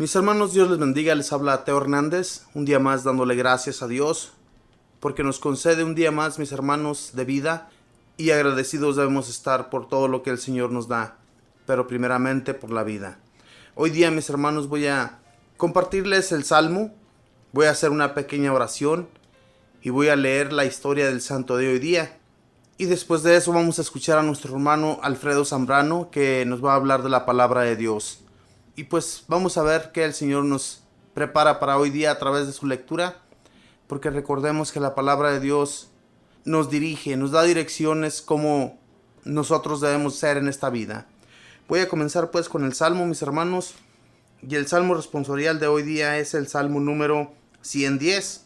Mis hermanos, Dios les bendiga, les habla Teo Hernández, un día más dándole gracias a Dios, porque nos concede un día más, mis hermanos, de vida, y agradecidos debemos estar por todo lo que el Señor nos da, pero primeramente por la vida. Hoy día, mis hermanos, voy a compartirles el Salmo, voy a hacer una pequeña oración, y voy a leer la historia del santo de hoy día. Y después de eso vamos a escuchar a nuestro hermano Alfredo Zambrano, que nos va a hablar de la palabra de Dios. Y pues vamos a ver qué el Señor nos prepara para hoy día a través de su lectura, porque recordemos que la palabra de Dios nos dirige, nos da direcciones como nosotros debemos ser en esta vida. Voy a comenzar pues con el Salmo, mis hermanos, y el Salmo responsorial de hoy día es el Salmo número 110.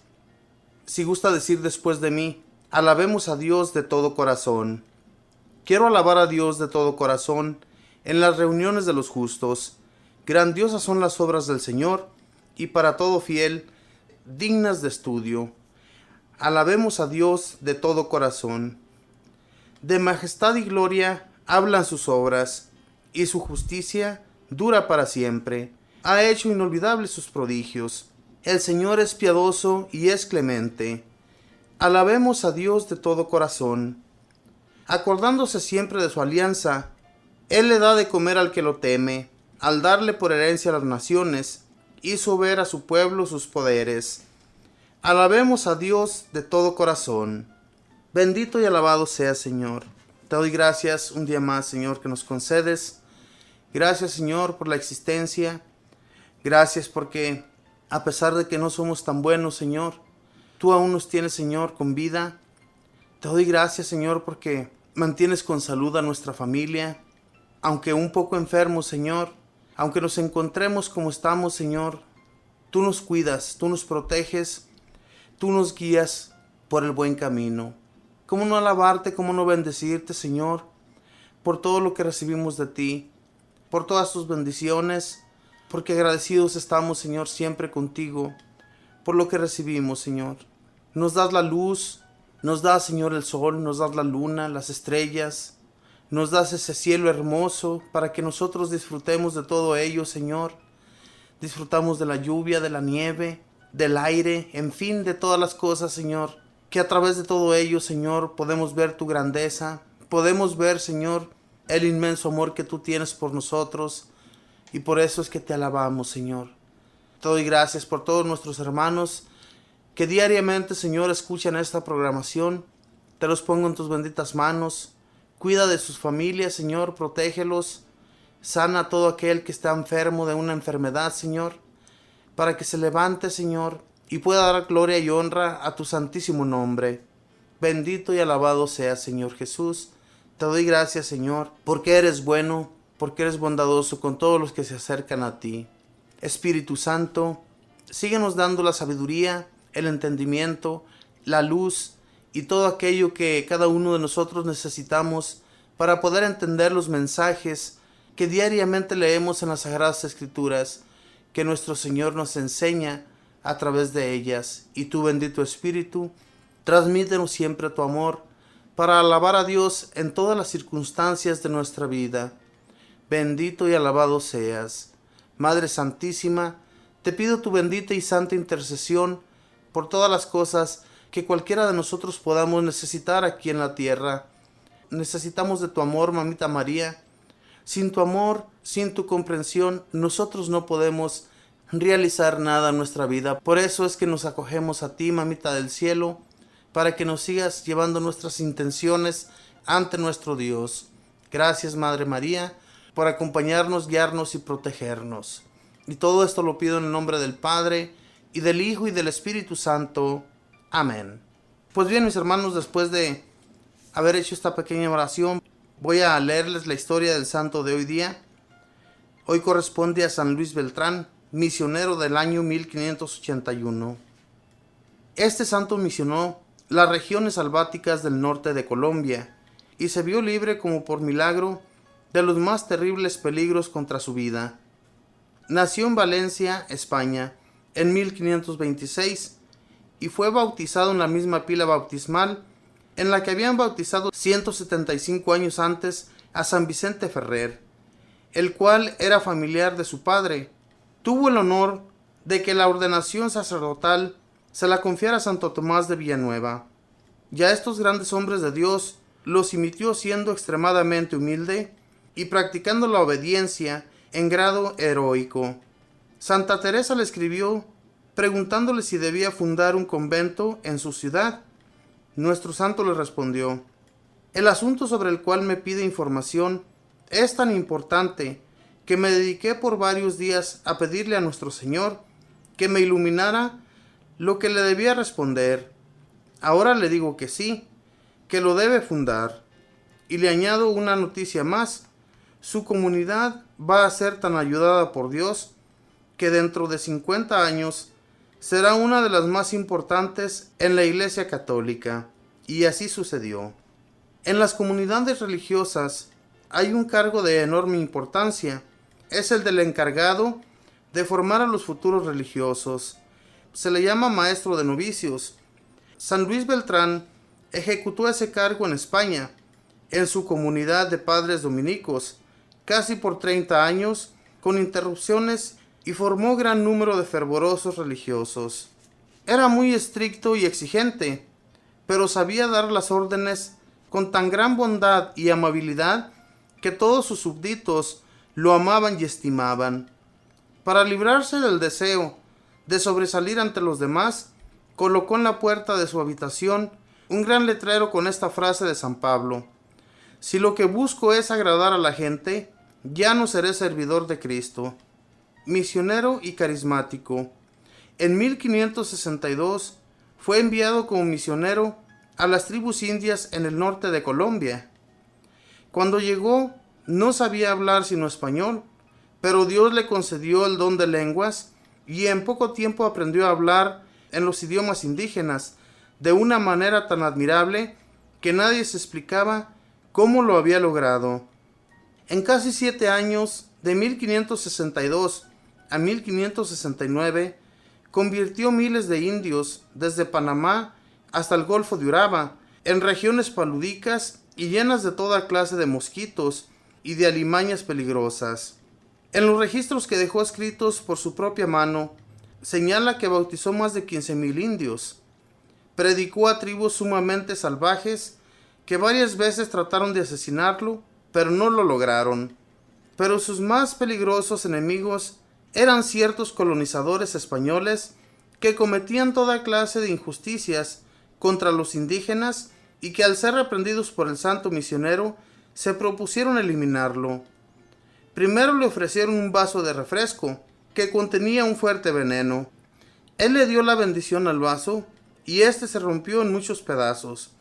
Si gusta decir después de mí: alabemos a Dios de todo corazón. Quiero alabar a Dios de todo corazón en las reuniones de los justos. Grandiosas son las obras del Señor, y para todo fiel, dignas de estudio. Alabemos a Dios de todo corazón. De majestad y gloria hablan sus obras, y su justicia dura para siempre. Ha hecho inolvidables sus prodigios. El Señor es piadoso y es clemente. Alabemos a Dios de todo corazón. Acordándose siempre de su alianza, Él le da de comer al que lo teme. Al darle por herencia a las naciones, hizo ver a su pueblo sus poderes. Alabemos a Dios de todo corazón. Bendito y alabado sea, Señor. Te doy gracias un día más, Señor, que nos concedes. Gracias, Señor, por la existencia. Gracias porque, a pesar de que no somos tan buenos, Señor, tú aún nos tienes, Señor, con vida. Te doy gracias, Señor, porque mantienes con salud a nuestra familia. Aunque un poco enfermos, Señor, aunque nos encontremos como estamos, Señor, tú nos cuidas, tú nos proteges, tú nos guías por el buen camino. ¿Cómo no alabarte, cómo no bendecirte, Señor, por todo lo que recibimos de ti, por todas tus bendiciones, porque agradecidos estamos, Señor, siempre contigo, por lo que recibimos, Señor. Nos das la luz, nos das, Señor, el sol, nos das la luna, las estrellas. Nos das ese cielo hermoso para que nosotros disfrutemos de todo ello, Señor. Disfrutamos de la lluvia, de la nieve, del aire, en fin, de todas las cosas, Señor. Que a través de todo ello, Señor, podemos ver tu grandeza. Podemos ver, Señor, el inmenso amor que tú tienes por nosotros. Y por eso es que te alabamos, Señor. Te doy gracias por todos nuestros hermanos que diariamente, Señor, escuchan esta programación. Te los pongo en tus benditas manos. Cuida de sus familias, Señor, protégelos. Sana a todo aquel que está enfermo de una enfermedad, Señor, para que se levante, Señor, y pueda dar gloria y honra a tu santísimo nombre. Bendito y alabado sea, Señor Jesús. Te doy gracias, Señor, porque eres bueno, porque eres bondadoso con todos los que se acercan a ti. Espíritu Santo, síguenos dando la sabiduría, el entendimiento, la luz y todo aquello que cada uno de nosotros necesitamos para poder entender los mensajes que diariamente leemos en las Sagradas Escrituras, que nuestro Señor nos enseña a través de ellas. Y tú, bendito Espíritu, transmítenos siempre tu amor para alabar a Dios en todas las circunstancias de nuestra vida. Bendito y alabado seas. Madre Santísima, te pido tu bendita y santa intercesión por todas las cosas que cualquiera de nosotros podamos necesitar aquí en la tierra. Necesitamos de tu amor, Mamita María. Sin tu amor, sin tu comprensión, nosotros no podemos realizar nada en nuestra vida. Por eso es que nos acogemos a ti, Mamita del Cielo, para que nos sigas llevando nuestras intenciones ante nuestro Dios. Gracias, Madre María, por acompañarnos, guiarnos y protegernos. Y todo esto lo pido en el nombre del Padre, y del Hijo, y del Espíritu Santo. Amén. Pues bien, mis hermanos, después de haber hecho esta pequeña oración, voy a leerles la historia del santo de hoy día. Hoy corresponde a San Luis Beltrán, misionero del año 1581. Este santo misionó las regiones selváticas del norte de Colombia y se vio libre como por milagro de los más terribles peligros contra su vida. Nació en Valencia, España, en 1526 y fue bautizado en la misma pila bautismal en la que habían bautizado 175 años antes a San Vicente Ferrer, el cual era familiar de su padre, tuvo el honor de que la ordenación sacerdotal se la confiara a Santo Tomás de Villanueva. Ya estos grandes hombres de Dios los imitó siendo extremadamente humilde y practicando la obediencia en grado heroico. Santa Teresa le escribió preguntándole si debía fundar un convento en su ciudad. Nuestro santo le respondió: el asunto sobre el cual me pide información es tan importante que me dediqué por varios días a pedirle a nuestro Señor que me iluminara lo que le debía responder. Ahora le digo que sí, que lo debe fundar. Y le añado una noticia más: su comunidad va a ser tan ayudada por Dios que dentro de 50 años será una de las más importantes en la Iglesia Católica. Y así sucedió. En las comunidades religiosas hay un cargo de enorme importancia. Es el del encargado de formar a los futuros religiosos. Se le llama maestro de novicios. San Luis Beltrán ejecutó ese cargo en España, en su comunidad de padres dominicos, casi por 30 años, con interrupciones, y formó gran número de fervorosos religiosos. Era muy estricto y exigente, pero sabía dar las órdenes con tan gran bondad y amabilidad que todos sus súbditos lo amaban y estimaban. Para librarse del deseo de sobresalir ante los demás, colocó en la puerta de su habitación un gran letrero con esta frase de San Pablo: si lo que busco es agradar a la gente, ya no seré servidor de Cristo. Misionero y carismático. En 1562 fue enviado como misionero a las tribus indias en el norte de Colombia. Cuando llegó, no sabía hablar sino español, pero Dios le concedió el don de lenguas y en poco tiempo aprendió a hablar en los idiomas indígenas de una manera tan admirable que nadie se explicaba cómo lo había logrado. En casi 7 años, de 1562 a 1569, convirtió miles de indios desde Panamá hasta el Golfo de Uraba en regiones paludicas y llenas de toda clase de mosquitos y de alimañas peligrosas. En los registros que dejó escritos por su propia mano, señala que bautizó más de 15,000 indios. Predicó a tribus sumamente salvajes que varias veces trataron de asesinarlo, pero no lo lograron. Pero sus más peligrosos enemigos eran ciertos colonizadores españoles que cometían toda clase de injusticias contra los indígenas y que, al ser reprendidos por el santo misionero, se propusieron eliminarlo. Primero le ofrecieron un vaso de refresco que contenía un fuerte veneno. Él le dio la bendición al vaso y éste se rompió en muchos pedazos.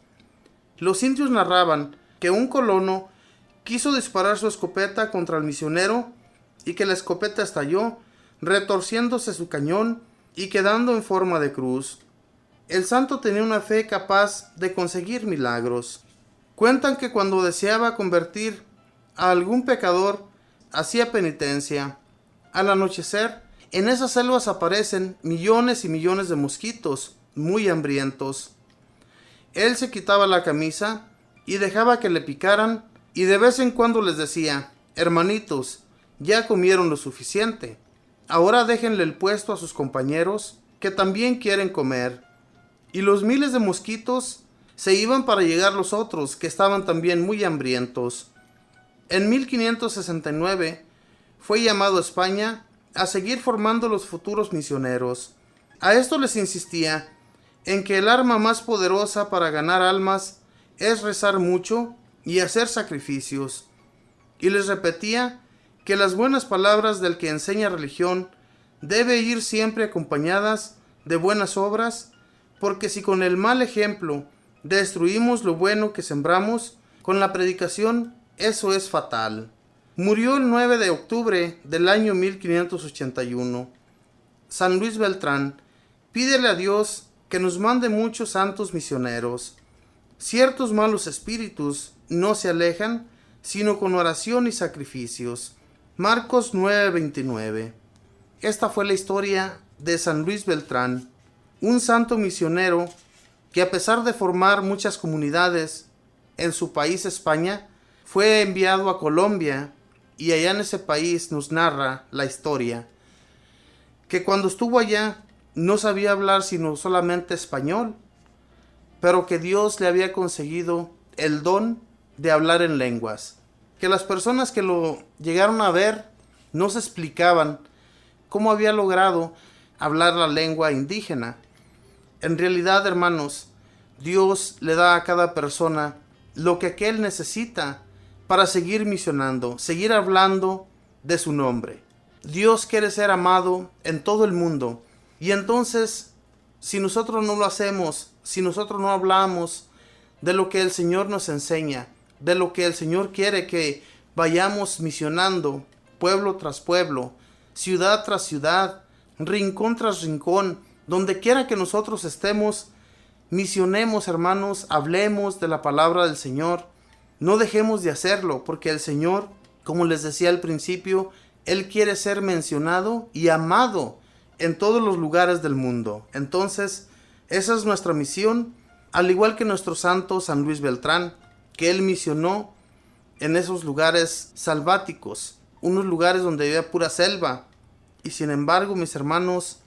Los indios narraban que un colono quiso disparar su escopeta contra el misionero y que la escopeta estalló, retorciéndose su cañón y quedando en forma de cruz. El santo tenía una fe capaz de conseguir milagros. Cuentan que cuando deseaba convertir a algún pecador, hacía penitencia. Al anochecer, en esas selvas aparecen millones y millones de mosquitos, muy hambrientos. Él se quitaba la camisa y dejaba que le picaran, y de vez en cuando les decía: hermanitos, ya comieron lo suficiente. Ahora déjenle el puesto a sus compañeros, que también quieren comer. Y los miles de mosquitos se iban para llegar los otros, que estaban también muy hambrientos. En 1569 fue llamado a España a seguir formando los futuros misioneros. A esto les insistía en que el arma más poderosa para ganar almas es rezar mucho y hacer sacrificios. Y les repetía que las buenas palabras del que enseña religión debe ir siempre acompañadas de buenas obras, porque si con el mal ejemplo destruimos lo bueno que sembramos, con la predicación eso es fatal. Murió el 9 de octubre del año 1581. San Luis Beltrán, pídele a Dios que nos mande muchos santos misioneros. Ciertos malos espíritus no se alejan, sino con oración y sacrificios. Marcos 9:29. Esta fue la historia de San Luis Beltrán, un santo misionero que, a pesar de formar muchas comunidades en su país España, fue enviado a Colombia y allá en ese país nos narra la historia. que cuando estuvo allá no sabía hablar sino solamente español, pero que Dios le había conseguido el don de hablar en lenguas, que las personas que lo llegaron a ver no se explicaban cómo había logrado hablar la lengua indígena. En realidad, hermanos, Dios le da a cada persona lo que aquel necesita para seguir misionando, seguir hablando de su nombre. Dios quiere ser amado en todo el mundo, y entonces, si nosotros no lo hacemos, si nosotros no hablamos de lo que el Señor nos enseña, de lo que el Señor quiere que vayamos misionando, pueblo tras pueblo, ciudad tras ciudad, rincón tras rincón, donde quiera que nosotros estemos, misionemos, hermanos, hablemos de la palabra del Señor. No dejemos de hacerlo, porque el Señor, como les decía al principio, Él quiere ser mencionado y amado en todos los lugares del mundo. Entonces, esa es nuestra misión, al igual que nuestro santo San Luis Beltrán, que él misionó en esos lugares salváticos, unos lugares donde había pura selva. Y sin embargo, mis hermanos,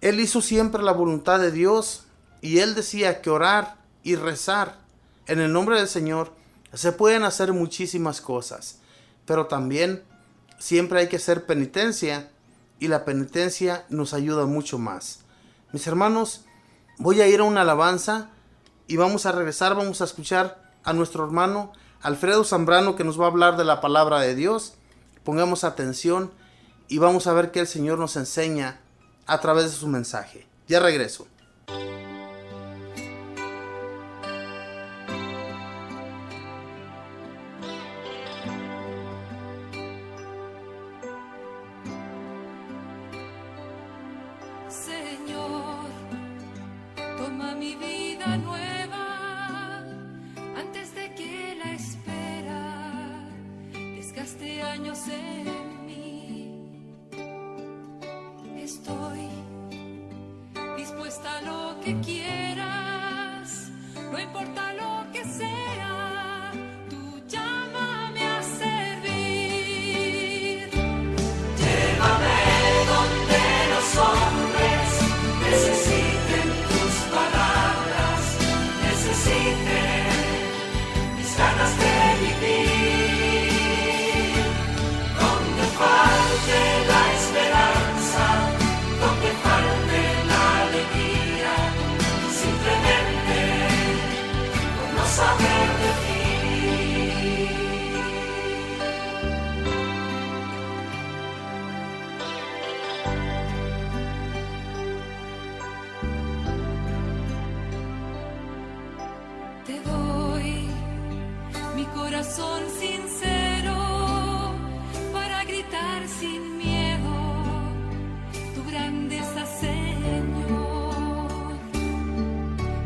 él hizo siempre la voluntad de Dios, y él decía que orar y rezar en el nombre del Señor se pueden hacer muchísimas cosas, pero también siempre hay que hacer penitencia, y la penitencia nos ayuda mucho más. Mis hermanos, voy a ir a una alabanza y vamos a regresar, vamos a escuchar a nuestro hermano Alfredo Zambrano, que nos va a hablar de la palabra de Dios. Pongamos atención y vamos a ver qué el Señor nos enseña a través de su mensaje. Ya regreso. Señor, toma mi vida nueva antes de que la espera desgaste años en mí. Estoy dispuesta a lo que quieras, no importa lo que sea, tú llámame a servir. Llévame donde los hombres necesiten tus palabras, necesiten mis ganas de vivir. Donde falte la esperanza, donde falte la alegría, simplemente por no saber de ti. Te doy mi corazón sincero para gritar sin miedo tu grandeza, Señor.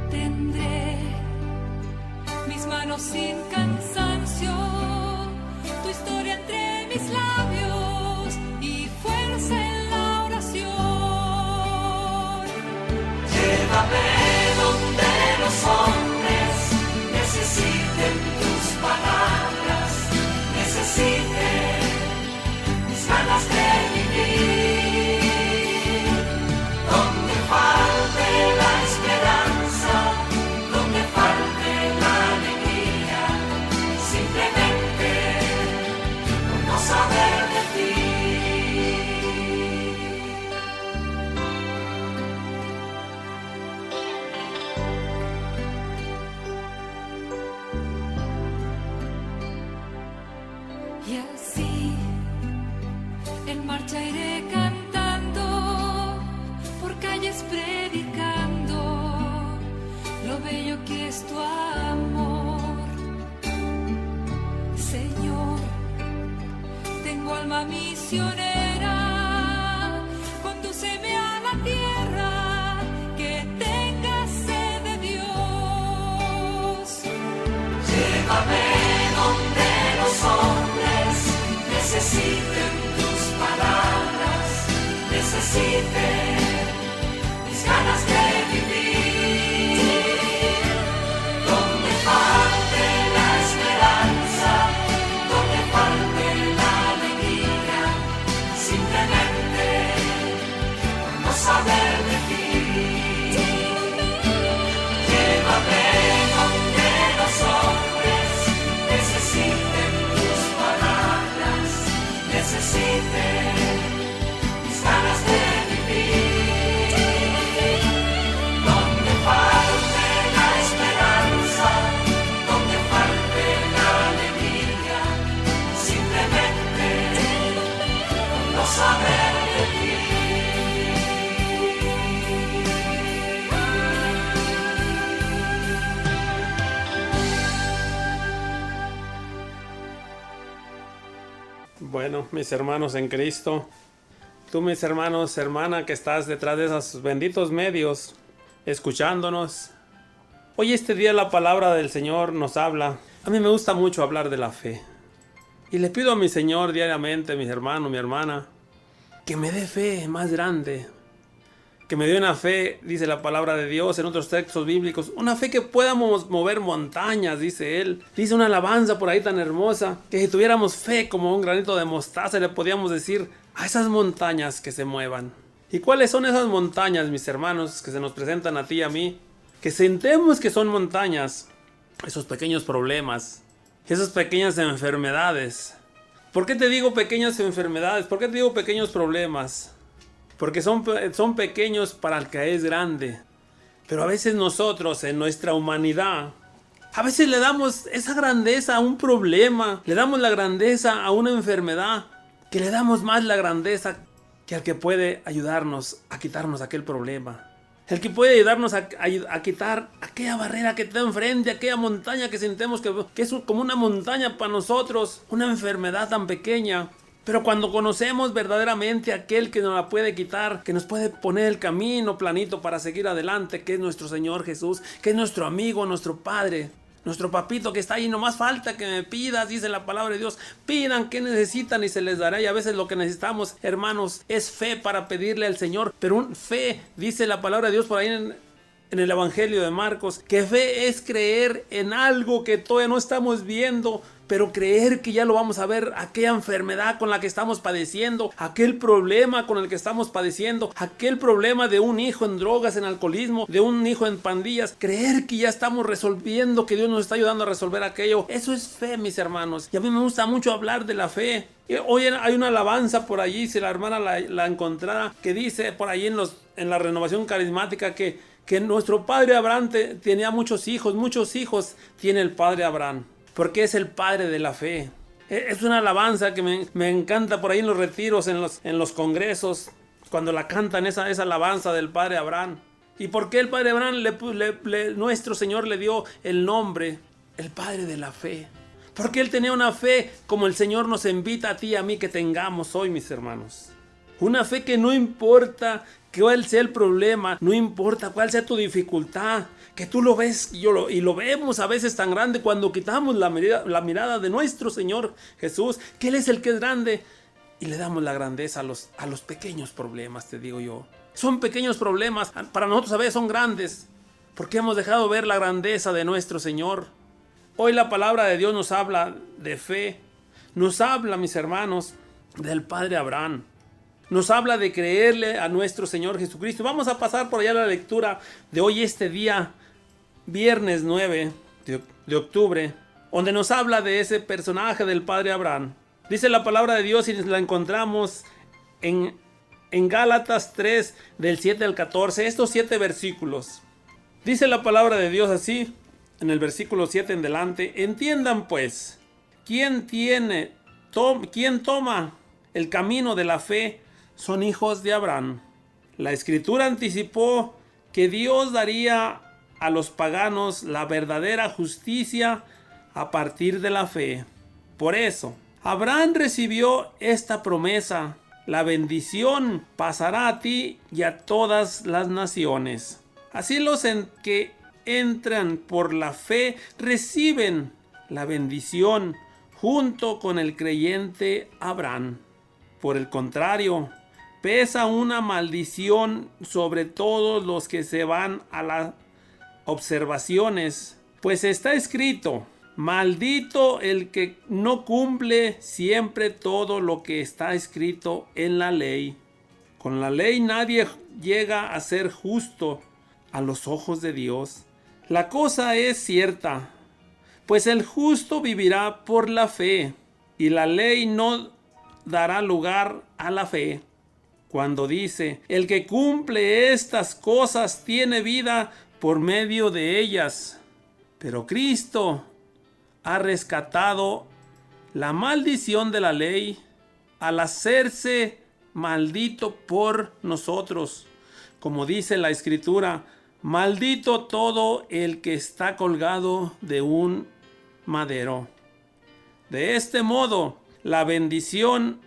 Tendré mis manos sin cansancio, tu historia entre mis labios y fuerza en la oración. Llévame donde los hombres necesiten tus palabras, necesiten mis ganas de vivir. Donde falte la esperanza, donde falte la alegría, simplemente por no saber de ti. Y así en marcha iré cantando, por calles predicando lo bello que es tu amor. Señor, tengo alma misionera, condúceme a la tierra que tenga sed de Dios. Llévame donde los hombres necesiten tus palabras, necesiten mis ganas de vivir. Donde falte la esperanza, donde falte la alegría, simplemente por Bueno, mis hermanos en Cristo, tú mis hermanos, hermana que estás detrás de esos benditos medios, escuchándonos. Hoy este día la palabra del Señor nos habla. A mí me gusta mucho hablar de la fe. Y le pido a mi Señor diariamente, mis hermanos, mi hermana, que me dé fe más grande. Que me dé una fe, dice la palabra de Dios en otros textos bíblicos, una fe que podamos mover montañas, dice él. Dice una alabanza por ahí tan hermosa, que si tuviéramos fe como un granito de mostaza, le podíamos decir a esas montañas que se muevan. ¿Y cuáles son esas montañas, mis hermanos, que se nos presentan a ti y a mí? Que sentemos que son montañas, esos pequeños problemas, esas pequeñas enfermedades. ¿Por qué te digo pequeñas enfermedades? ¿Por qué te digo pequeños problemas? Porque son pequeños para el que es grande. Pero a veces nosotros, en nuestra humanidad, a veces le damos esa grandeza a un problema, le damos la grandeza a una enfermedad, que le damos más la grandeza que al que puede ayudarnos a quitarnos aquel problema. El que puede ayudarnos a quitar aquella barrera que está enfrente, aquella montaña que sentemos que es como una montaña para nosotros, una enfermedad tan pequeña. Pero cuando conocemos verdaderamente a aquel que nos la puede quitar, que nos puede poner el camino planito para seguir adelante, que es nuestro Señor Jesús, que es nuestro amigo, nuestro Padre, nuestro papito que está ahí, no más falta que me pidas, dice la palabra de Dios. Pidan qué necesitan y se les dará. Y a veces lo que necesitamos, hermanos, es fe para pedirle al Señor. Pero fe, dice la palabra de Dios por ahí en el Evangelio de Marcos, que fe es creer en algo que todavía no estamos viendo, pero creer que ya lo vamos a ver, aquella enfermedad con la que estamos padeciendo, aquel problema con el que estamos padeciendo, aquel problema de un hijo en drogas, en alcoholismo, de un hijo en pandillas, creer que ya estamos resolviendo, que Dios nos está ayudando a resolver aquello. Eso es fe, mis hermanos. Y a mí me gusta mucho hablar de la fe. Hoy hay una alabanza por allí, si la hermana la encontrara, que dice por ahí en la renovación carismática que nuestro padre Abraham tenía muchos hijos tiene el padre Abraham. Porque es el padre de la fe. Es una alabanza que me encanta por ahí en los retiros, en los congresos, cuando la cantan esa alabanza del padre Abraham. ¿Y por qué el padre Abraham nuestro Señor le dio el nombre, el padre de la fe? Porque él tenía una fe como el Señor nos invita a ti y a mí que tengamos hoy, mis hermanos. Una fe que no importa cuál sea el problema, no importa cuál sea tu dificultad, que tú lo ves y lo vemos a veces tan grande cuando quitamos la mirada de nuestro Señor Jesús, que Él es el que es grande, y le damos la grandeza a los pequeños problemas, te digo yo. Son pequeños problemas, para nosotros a veces son grandes, porque hemos dejado ver la grandeza de nuestro Señor. Hoy la palabra de Dios nos habla de fe, nos habla, mis hermanos, del Padre Abraham. Nos habla de creerle a nuestro Señor Jesucristo. Vamos a pasar por allá la lectura de hoy, este día, viernes 9 de octubre, donde nos habla de ese personaje del Padre Abraham. Dice la palabra de Dios y la encontramos en Gálatas 3, del 7 al 14, estos 7 versículos. Dice la palabra de Dios así, en el versículo 7 en delante: entiendan pues, ¿quién toma el camino de la fe? Son hijos de Abraham. La Escritura anticipó que Dios daría a los paganos la verdadera justicia a partir de la fe. Por eso, Abraham recibió esta promesa: la bendición pasará a ti y a todas las naciones. Así los que entran por la fe reciben la bendición junto con el creyente Abraham. Por el contrario, pesa una maldición sobre todos los que se van a las observaciones, pues está escrito: maldito el que no cumple siempre todo lo que está escrito en la ley. Con la ley nadie llega a ser justo a los ojos de Dios. La cosa es cierta, pues el justo vivirá por la fe, y la ley no dará lugar a la fe. Cuando dice: el que cumple estas cosas tiene vida por medio de ellas. Pero Cristo ha rescatado la maldición de la ley al hacerse maldito por nosotros. Como dice la Escritura: maldito todo el que está colgado de un madero. De este modo, la bendición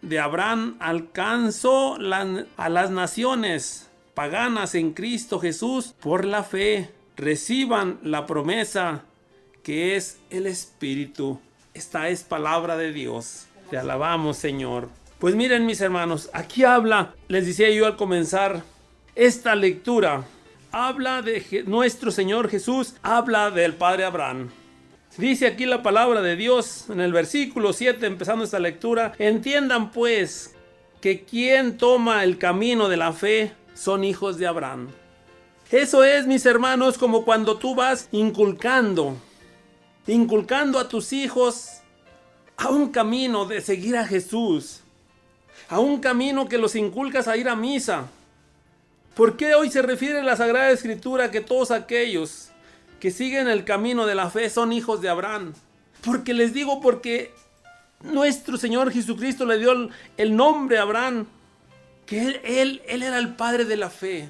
de Abraham alcanzó a las naciones paganas en Cristo Jesús por la fe. Reciban la promesa que es el Espíritu. Esta es palabra de Dios. Te alabamos, Señor. Pues miren, mis hermanos, aquí habla, les decía yo al comenzar esta lectura, habla de nuestro Señor Jesús, habla del Padre Abraham. Dice aquí la palabra de Dios en el versículo 7, empezando esta lectura: entiendan pues que quien toma el camino de la fe son hijos de Abraham. Eso es, mis hermanos, como cuando tú vas inculcando a tus hijos a un camino de seguir a Jesús, a un camino que los inculcas a ir a misa. ¿Por qué hoy se refiere la Sagrada Escritura que todos aquellos que siguen el camino de la fe son hijos de Abraham? Porque les digo, porque nuestro Señor Jesucristo le dio el nombre a Abraham, que él era el padre de la fe.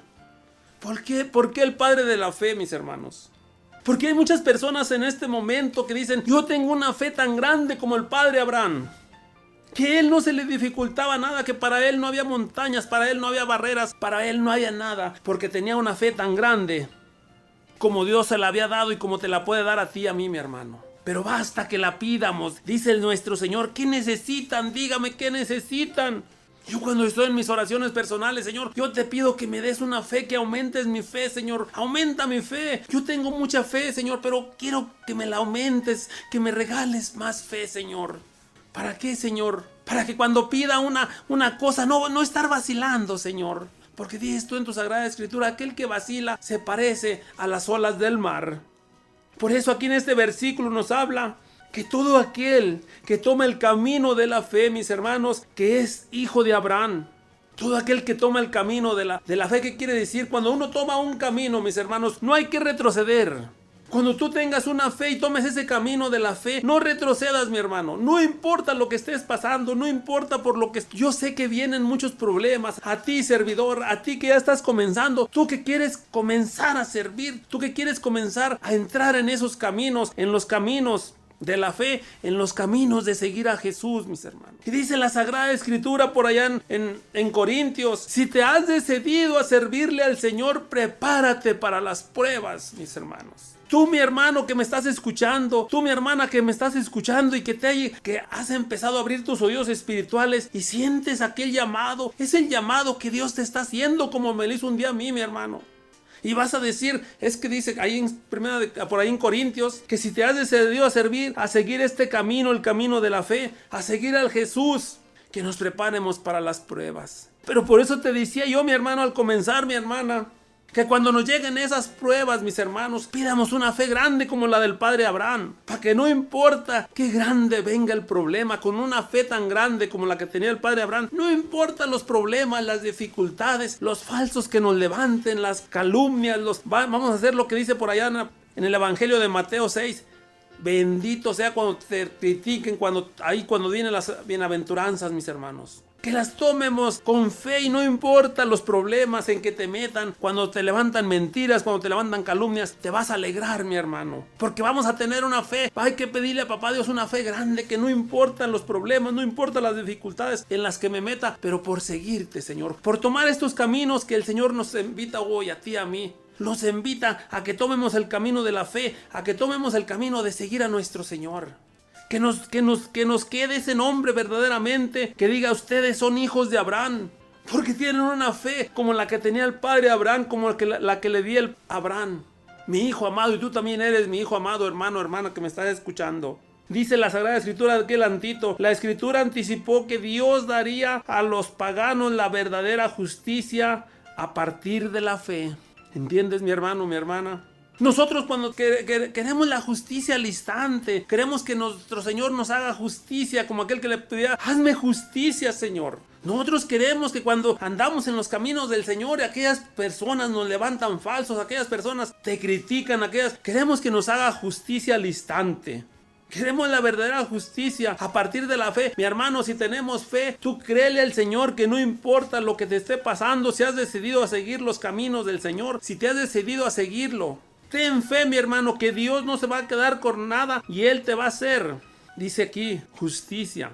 ¿Por qué el padre de la fe, mis hermanos? Porque hay muchas personas en este momento que dicen: yo tengo una fe tan grande como el padre Abraham, que él no se le dificultaba nada, que para él no había montañas, para él no había barreras, para él no había nada, porque tenía una fe tan grande como Dios se la había dado y como te la puede dar a ti y a mí, mi hermano. Pero basta que la pidamos. Dice nuestro Señor: ¿qué necesitan? Dígame, ¿qué necesitan? Yo cuando estoy en mis oraciones personales: Señor, yo te pido que me des una fe, que aumentes mi fe, Señor. Aumenta mi fe. Yo tengo mucha fe, Señor, pero quiero que me la aumentes, que me regales más fe, Señor. ¿Para qué, Señor? Para que cuando pida una cosa no estar vacilando, Señor. Porque dices tú en tu Sagrada Escritura: aquel que vacila se parece a las olas del mar. Por eso aquí en este versículo nos habla que todo aquel que toma el camino de la fe, mis hermanos, que es hijo de Abraham. Todo aquel que toma el camino de la fe, ¿qué quiere decir? Cuando uno toma un camino, mis hermanos, no hay que retroceder. Cuando tú tengas una fe y tomes ese camino de la fe, no retrocedas, mi hermano. No importa lo que estés pasando, no importa por lo que... Yo sé que vienen muchos problemas. A ti, servidor, a ti que ya estás comenzando, tú que quieres comenzar a servir, tú que quieres comenzar a entrar en esos caminos, en los caminos de la fe, en los caminos de seguir a Jesús, mis hermanos. Y dice la Sagrada Escritura por allá en Corintios: si te has decidido a servirle al Señor, prepárate para las pruebas, mis hermanos. Tú, mi hermano que me estás escuchando, tú, mi hermana que me estás escuchando y que has empezado a abrir tus oídos espirituales y sientes aquel llamado, es el llamado que Dios te está haciendo, como me lo hizo un día a mí, mi hermano. Y vas a decir, es que dice ahí por ahí en Corintios, que si te has decidido a seguir este camino, el camino de la fe, a seguir al Jesús, que nos preparemos para las pruebas. Pero por eso te decía yo, mi hermano, al comenzar, mi hermana, que cuando nos lleguen esas pruebas, mis hermanos, pidamos una fe grande como la del padre Abraham, para que no importa qué grande venga el problema, con una fe tan grande como la que tenía el padre Abraham, no importa los problemas, las dificultades, los falsos que nos levanten, las calumnias, vamos a hacer lo que dice por allá en el Evangelio de Mateo 6. Bendito sea cuando te critiquen, cuando vienen las bienaventuranzas, mis hermanos. Que las tomemos con fe y no importa los problemas en que te metan, cuando te levantan mentiras, cuando te levantan calumnias, te vas a alegrar, mi hermano. Porque vamos a tener una fe, hay que pedirle a papá Dios una fe grande, que no importan los problemas, no importan las dificultades en las que me meta, pero por seguirte, Señor, por tomar estos caminos que el Señor nos invita hoy, a ti, a mí. Nos invita a que tomemos el camino de la fe, a que tomemos el camino de seguir a nuestro Señor. Que nos quede ese nombre verdaderamente, que diga: ustedes son hijos de Abraham, porque tienen una fe como la que tenía el padre Abraham, como la que le di el Abraham. Mi hijo amado, y tú también eres mi hijo amado, hermano, hermana que me estás escuchando. Dice la Sagrada Escritura de aquel antito: la Escritura anticipó que Dios daría a los paganos la verdadera justicia a partir de la fe. ¿Entiendes, mi hermano, mi hermana? Nosotros cuando queremos la justicia al instante, queremos que nuestro Señor nos haga justicia, como aquel que le pedía: hazme justicia, Señor. Nosotros queremos que cuando andamos en los caminos del Señor y aquellas personas nos levantan falsos, aquellas personas te critican, queremos que nos haga justicia al instante. Queremos la verdadera justicia a partir de la fe. Mi hermano, si tenemos fe, tú créele al Señor que no importa lo que te esté pasando, si has decidido a seguir los caminos del Señor, si te has decidido a seguirlo, ten fe, mi hermano, que Dios no se va a quedar con nada y Él te va a hacer Dice aquí, justicia.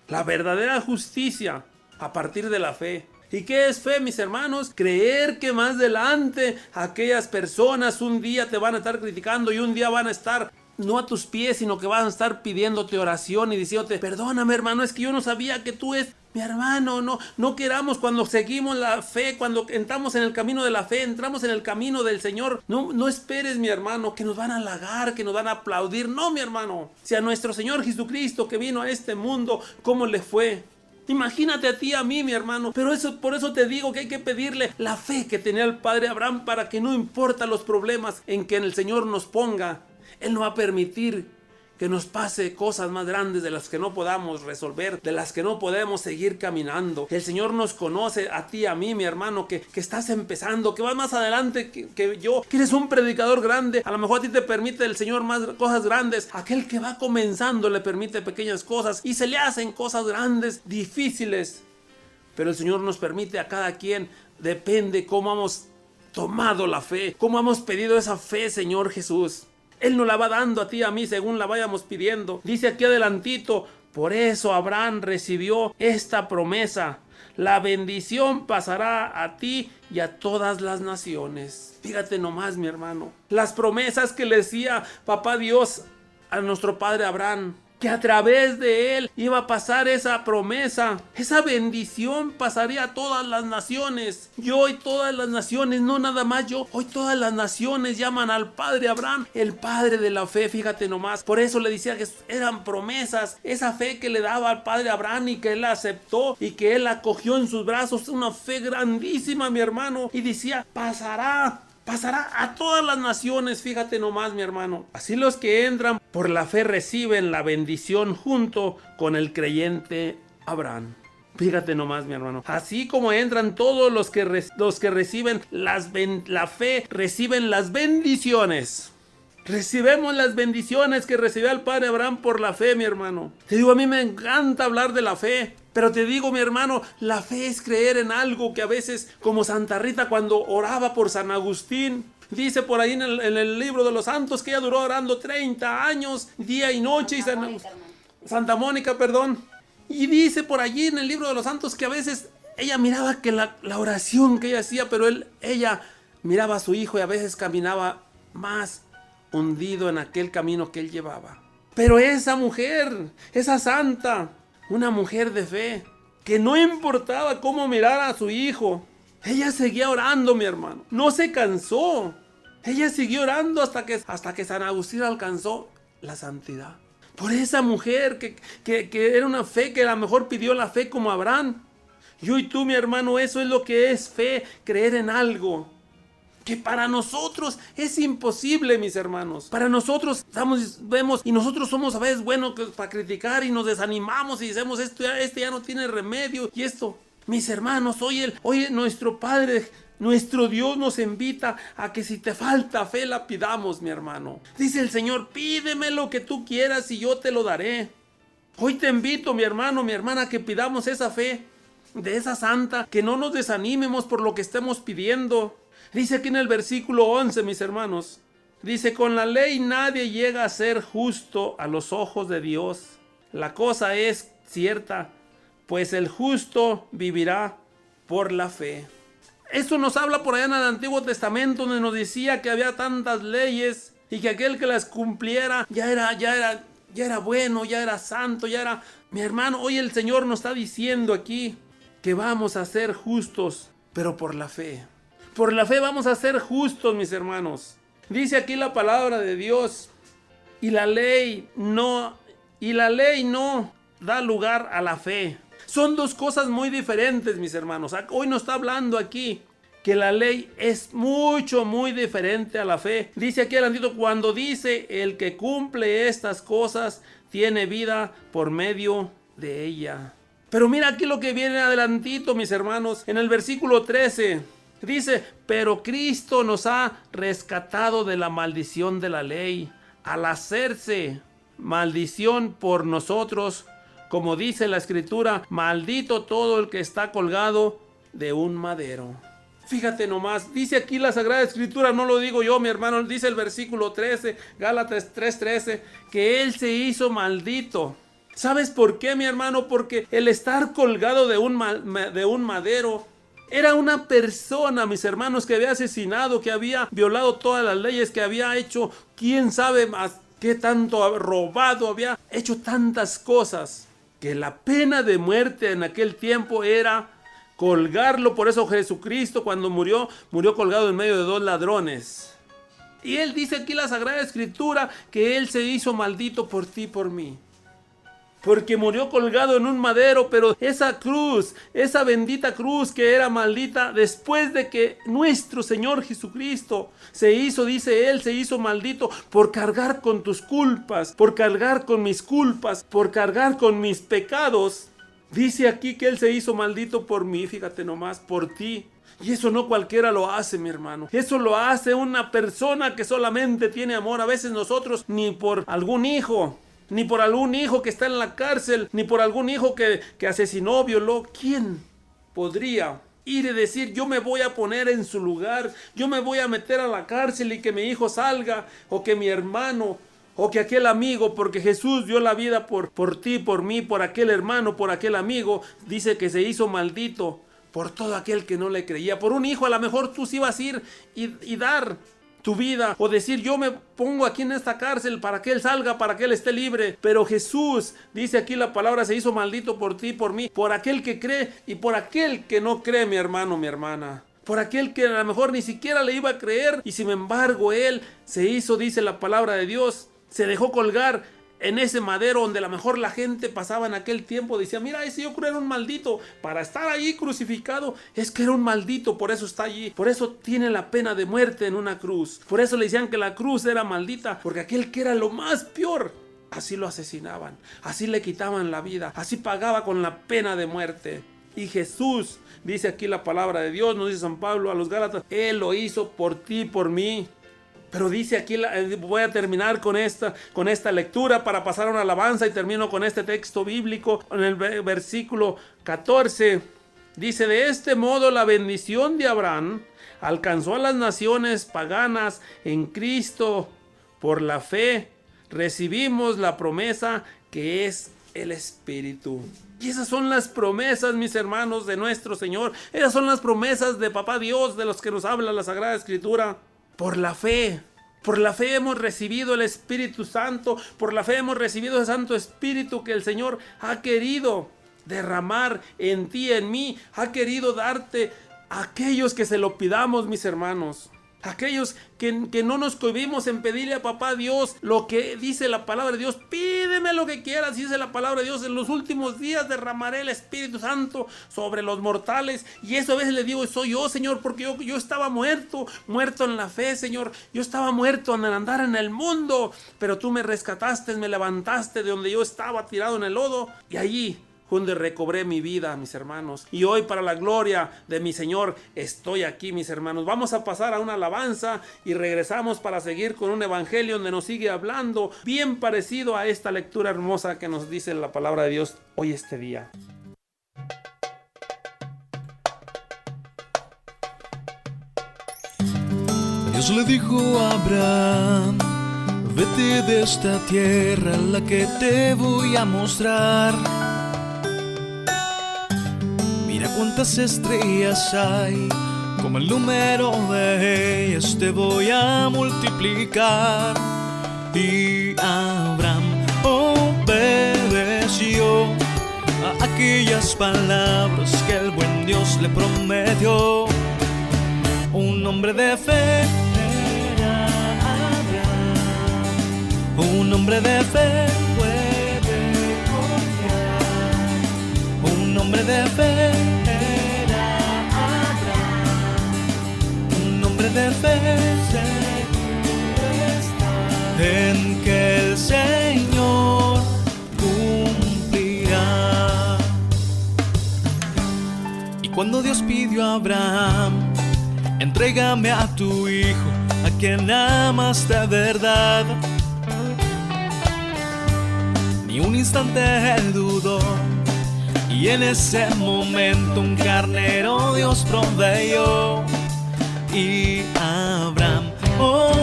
La verdadera justicia a partir de la fe. ¿Y qué es fe, mis hermanos? Creer que más adelante aquellas personas un día te van a estar criticando y un día van a estar no a tus pies, sino que van a estar pidiéndote oración y diciéndote, perdóname hermano, es que yo no sabía que tú es mi hermano. No queramos, cuando seguimos la fe, cuando entramos en el camino de la fe, entramos en el camino del Señor, no esperes, mi hermano, que nos van a halagar, que nos van a aplaudir. No, mi hermano, si a nuestro Señor Jesucristo que vino a este mundo, ¿cómo le fue? Imagínate a ti, a mí, mi hermano. Pero por eso te digo que hay que pedirle la fe que tenía el padre Abraham, para que no importa los problemas en que el Señor nos ponga, Él no va a permitir que nos pase cosas más grandes de las que no podamos resolver, de las que no podemos seguir caminando. El Señor nos conoce a ti, a mí, mi hermano, que estás empezando, que vas más adelante que yo, que eres un predicador grande. A lo mejor a ti te permite el Señor más cosas grandes. Aquel que va comenzando le permite pequeñas cosas y se le hacen cosas grandes, difíciles. Pero el Señor nos permite a cada quien, depende cómo hemos tomado la fe, cómo hemos pedido esa fe, Señor Jesús. Él nos la va dando a ti y a mí según la vayamos pidiendo. Dice aquí adelantito, por eso Abraham recibió esta promesa. La bendición pasará a ti y a todas las naciones. Fíjate nomás, mi hermano. Las promesas que le decía Papá Dios a nuestro padre Abraham, que a través de él iba a pasar esa promesa, esa bendición pasaría a todas las naciones. Y hoy todas las naciones, no nada más yo, hoy todas las naciones llaman al padre Abraham el padre de la fe. Fíjate nomás, por eso le decía que eran promesas, esa fe que le daba al padre Abraham y que él aceptó y que él acogió en sus brazos, una fe grandísima, mi hermano, y decía, pasará a todas las naciones. Fíjate nomás, mi hermano. Así los que entran por la fe reciben la bendición junto con el creyente Abraham. Fíjate nomás, mi hermano. Así como entran todos los que reciben la fe, reciben las bendiciones. Recibimos las bendiciones que recibió el padre Abraham por la fe, mi hermano. Te digo, a mí me encanta hablar de la fe. Pero te digo, mi hermano, la fe es creer en algo que a veces, como Santa Rita cuando oraba por San Agustín, dice por ahí en el libro de los santos que ella duró orando 30 años, día y noche. Santa Mónica, perdón. Y dice por allí en el libro de los santos que a veces ella miraba que la oración que ella hacía, pero ella miraba a su hijo y a veces caminaba más hundido en aquel camino que él llevaba. Pero esa mujer, esa santa, una mujer de fe, que no importaba cómo mirara a su hijo, ella seguía orando, mi hermano. No se cansó. Ella siguió orando hasta que San Agustín alcanzó la santidad. Por esa mujer que era una fe, que a lo mejor pidió la fe como Abraham. Yo y tú, mi hermano, eso es lo que es fe, creer en algo que para nosotros es imposible, mis hermanos. Para nosotros vemos y nosotros somos a veces buenos para criticar y nos desanimamos y decimos este ya no tiene remedio. Y esto, mis hermanos, hoy nuestro Padre, nuestro Dios nos invita a que si te falta fe la pidamos, mi hermano. Dice el Señor, pídeme lo que tú quieras y yo te lo daré. Hoy te invito, mi hermano, mi hermana, que pidamos esa fe de esa santa, que no nos desanimemos por lo que estemos pidiendo. Dice aquí en el versículo 11, mis hermanos, dice, con la ley nadie llega a ser justo a los ojos de Dios. La cosa es cierta, pues el justo vivirá por la fe. Esto nos habla por allá en el Antiguo Testamento, donde nos decía que había tantas leyes y que aquel que las cumpliera ya era bueno, ya era santo, ya era... Mi hermano, hoy el Señor nos está diciendo aquí que vamos a ser justos, pero por la fe. Por la fe vamos a ser justos, mis hermanos. Dice aquí la palabra de Dios, y la ley no da lugar a la fe. Son dos cosas muy diferentes, mis hermanos. Hoy nos está hablando aquí que la ley es muy diferente a la fe. Dice aquí adelantito, cuando dice, el que cumple estas cosas tiene vida por medio de ella. Pero mira aquí lo que viene adelantito, mis hermanos, en el versículo 13. Dice, pero Cristo nos ha rescatado de la maldición de la ley, al hacerse maldición por nosotros, como dice la Escritura, maldito todo el que está colgado de un madero. Fíjate nomás, dice aquí la Sagrada Escritura, no lo digo yo, mi hermano, dice el versículo 13, Gálatas 3:13, que Él se hizo maldito. ¿Sabes por qué, mi hermano? Porque el estar colgado de un madero era una persona, mis hermanos, que había asesinado, que había violado todas las leyes, que había hecho quién sabe más qué tanto, había robado, había hecho tantas cosas, que la pena de muerte en aquel tiempo era colgarlo. Por eso Jesucristo, cuando murió colgado en medio de dos ladrones. Y Él dice aquí la Sagrada Escritura que Él se hizo maldito por ti y por mí, porque murió colgado en un madero. Pero esa cruz, esa bendita cruz que era maldita, después de que nuestro Señor Jesucristo se hizo, dice Él, se hizo maldito por cargar con tus culpas, por cargar con mis culpas, por cargar con mis pecados. Dice aquí que Él se hizo maldito por mí, fíjate nomás, por ti. Y eso no cualquiera lo hace, mi hermano. Eso lo hace una persona que solamente tiene amor. A veces nosotros ni por algún hijo, ni por algún hijo que está en la cárcel, ni por algún hijo que asesinó, violó. ¿Quién podría ir y decir, yo me voy a poner en su lugar, yo me voy a meter a la cárcel y que mi hijo salga, o que mi hermano, o que aquel amigo, porque Jesús dio la vida por ti, por mí, por aquel hermano, por aquel amigo? Dice que se hizo maldito por todo aquel que no le creía. Por un hijo a lo mejor tú sí vas a ir y dar tu vida, o decir, yo me pongo aquí en esta cárcel para que él salga, para que él esté libre. Pero Jesús, dice aquí la palabra, se hizo maldito por ti, por mí, por aquel que cree y por aquel que no cree, mi hermano, mi hermana. Por aquel que a lo mejor ni siquiera le iba a creer, y sin embargo Él se hizo, dice la palabra de Dios, se dejó colgar en ese madero donde a lo mejor la gente pasaba en aquel tiempo. Decía, mira, ese yo creo era un maldito. Para estar ahí crucificado es que era un maldito, por eso está allí. Por eso tiene la pena de muerte en una cruz. Por eso le decían que la cruz era maldita, porque aquel que era lo más peor, así lo asesinaban, así le quitaban la vida, así pagaba con la pena de muerte. Y Jesús, dice aquí la palabra de Dios, nos dice San Pablo a los Gálatas, Él lo hizo por ti, por mí. Pero dice aquí, voy a terminar con esta lectura para pasar a una alabanza, y termino con este texto bíblico en el versículo 14. Dice, de este modo la bendición de Abraham alcanzó a las naciones paganas en Cristo. Por la fe recibimos la promesa que es el Espíritu. Y esas son las promesas, mis hermanos, de nuestro Señor. Esas son las promesas de Papá Dios, de los que nos habla la Sagrada Escritura. Por la fe hemos recibido el Espíritu Santo. Por la fe hemos recibido el Santo Espíritu que el Señor ha querido derramar en ti y en mí. Ha querido darte a aquellos que se lo pidamos, mis hermanos. Aquellos que no nos cohibimos en pedirle a Papá Dios lo que dice la palabra de Dios. Pídeme lo que quieras, dice la palabra de Dios. En los últimos días derramaré el Espíritu Santo sobre los mortales. Y eso a veces le digo, soy yo, Señor, porque yo estaba muerto en la fe, Señor. Yo estaba muerto en andar en el mundo, pero tú me rescataste, me levantaste de donde yo estaba tirado en el lodo, y allí donde recobré mi vida, mis hermanos. Y hoy, para la gloria de mi Señor, estoy aquí, mis hermanos. Vamos a pasar a una alabanza y regresamos para seguir con un evangelio donde nos sigue hablando, bien parecido a esta lectura hermosa que nos dice la palabra de Dios hoy, este día. Dios le dijo a Abraham, vete de esta tierra, la que te voy a mostrar. Cuántas estrellas hay, como el número de ellas te voy a multiplicar. Y Abraham obedeció a aquellas palabras que el buen Dios le prometió. Un hombre de fe era Abraham, un hombre de fe puede confiar, un hombre de fe de fe, seguro está en que el Señor cumplirá. Y cuando Dios pidió a Abraham, entrégame a tu hijo, a quien amas de verdad, ni un instante él dudó, y en ese momento un carnero Dios proveyó. Y Abraham obedeció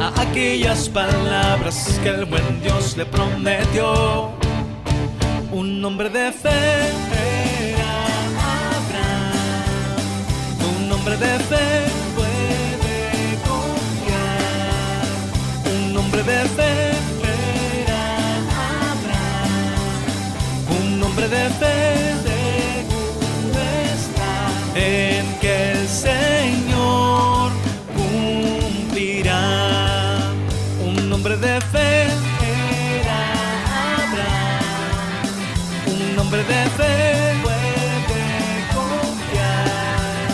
a aquellas palabras que el buen Dios le prometió. Un hombre de fe era Abraham, un hombre de fe puede confiar. Un hombre de fe era Abraham, un hombre de fe seguro está en que el Señor cumplirá. Un hombre de fe era Abraham, un hombre de fe puede confiar.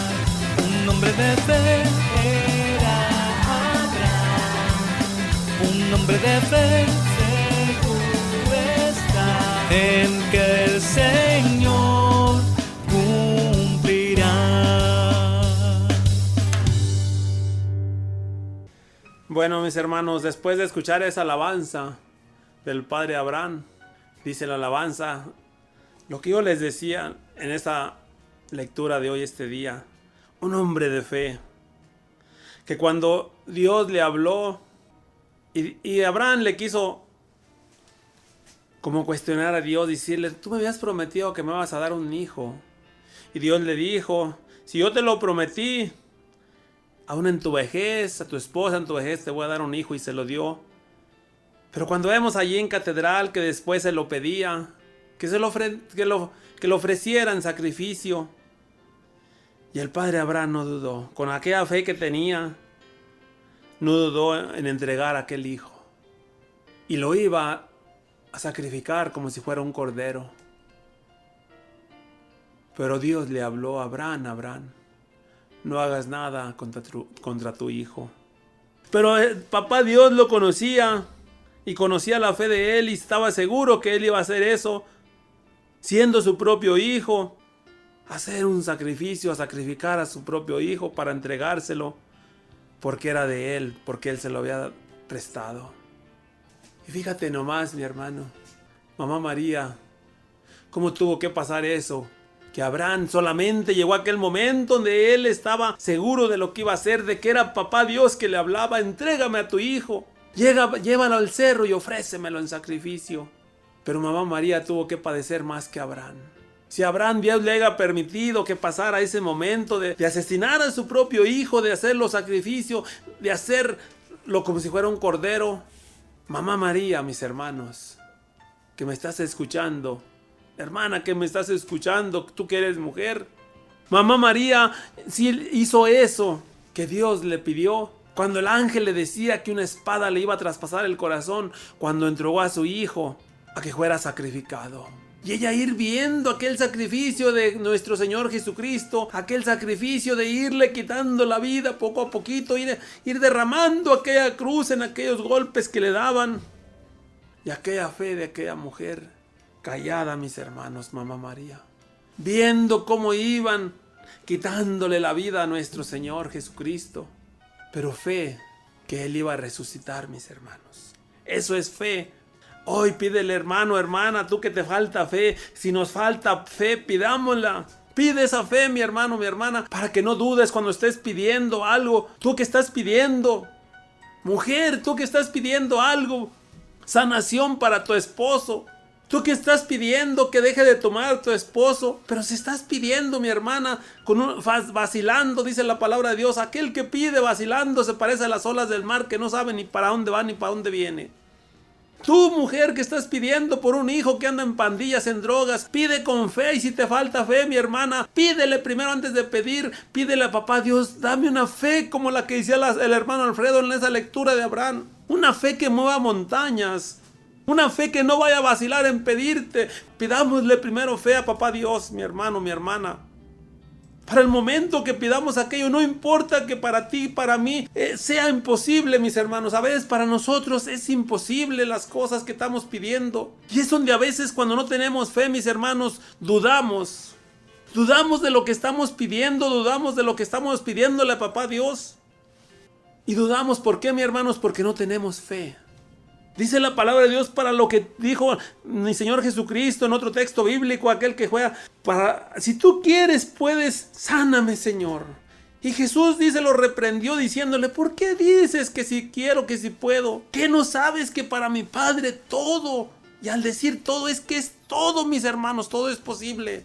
Un hombre de fe era Abraham, un hombre de fe seguro está en que el Señor cumplirá. Bueno, mis hermanos, después de escuchar esa alabanza del padre Abraham, dice la alabanza, lo que yo les decía en esta lectura de hoy, este día, un hombre de fe, que cuando Dios le habló y Abraham le quiso como cuestionar a Dios, decirle, tú me habías prometido que me vas a dar un hijo, y Dios le dijo, si yo te lo prometí, aún en tu vejez, a tu esposa en tu vejez te voy a dar un hijo, y se lo dio. Pero cuando vemos allí en catedral que después se lo pedía, que lo ofreciera en sacrificio, y el padre Abraham no dudó, con aquella fe que tenía, no dudó en entregar a aquel hijo, y lo iba a sacrificar como si fuera un cordero. Pero Dios le habló a Abraham, Abraham, no hagas nada contra tu hijo. Pero el papá Dios lo conocía y conocía la fe de él y estaba seguro que él iba a hacer eso, siendo su propio hijo, hacer un sacrificio, a sacrificar a su propio hijo para entregárselo, porque era de él, porque él se lo había prestado. Y fíjate nomás, mi hermano, mamá María, cómo tuvo que pasar eso. Que Abraham solamente llegó a aquel momento donde él estaba seguro de lo que iba a hacer, de que era papá Dios que le hablaba, entrégame a tu hijo, llévalo al cerro y ofrécemelo en sacrificio. Pero mamá María tuvo que padecer más que Abraham. Si Abraham Dios le haya permitido que pasara ese momento de asesinar a su propio hijo, de hacerlo sacrificio, de hacerlo como si fuera un cordero, mamá María, mis hermanos, que me estás escuchando, hermana que me estás escuchando, tú que eres mujer, mamá María sí hizo eso que Dios le pidió. Cuando el ángel le decía que una espada le iba a traspasar el corazón, cuando entregó a su hijo a que fuera sacrificado. Y ella ir viendo aquel sacrificio de nuestro Señor Jesucristo, aquel sacrificio de irle quitando la vida poco a poquito, ir derramando aquella cruz en aquellos golpes que le daban. Y aquella fe de aquella mujer callada, mis hermanos, mamá María, viendo cómo iban quitándole la vida a nuestro Señor Jesucristo, pero fe que Él iba a resucitar, mis hermanos. Eso es fe. Hoy pídele, hermano, hermana, tú que te falta fe, si nos falta fe, pidámosla. Pide esa fe, mi hermano, mi hermana, para que no dudes cuando estés pidiendo algo. Tú que estás pidiendo, mujer, tú que estás pidiendo algo, sanación para tu esposo. Tú que estás pidiendo que deje de tomar tu esposo, pero si estás pidiendo, mi hermana, vacilando, dice la palabra de Dios, aquel que pide vacilando se parece a las olas del mar que no sabe ni para dónde va ni para dónde viene. Tú, mujer, que estás pidiendo por un hijo que anda en pandillas, en drogas, pide con fe, y si te falta fe, mi hermana, pídele primero antes de pedir, pídele a papá Dios, dame una fe como la que decía el hermano Alfredo en esa lectura de Abraham, una fe que mueva montañas. Una fe que no vaya a vacilar en pedirte. Pidámosle primero fe a papá Dios, mi hermano, mi hermana. Para el momento que pidamos aquello, no importa que para ti, para mí, sea imposible, mis hermanos. A veces para nosotros es imposible las cosas que estamos pidiendo. Y es donde a veces cuando no tenemos fe, mis hermanos, dudamos. Dudamos de lo que estamos pidiendo, dudamos de lo que estamos pidiéndole a papá Dios. Y dudamos, ¿por qué, mis hermanos? Porque no tenemos fe. Dice la palabra de Dios para lo que dijo mi Señor Jesucristo en otro texto bíblico, aquel que juega para, si tú quieres, puedes, sáname, Señor. Y Jesús dice, lo reprendió diciéndole, ¿por qué dices que si quiero, que si puedo? ¿Qué no sabes que para mi Padre todo? Y al decir todo es que es todo, mis hermanos, todo es posible.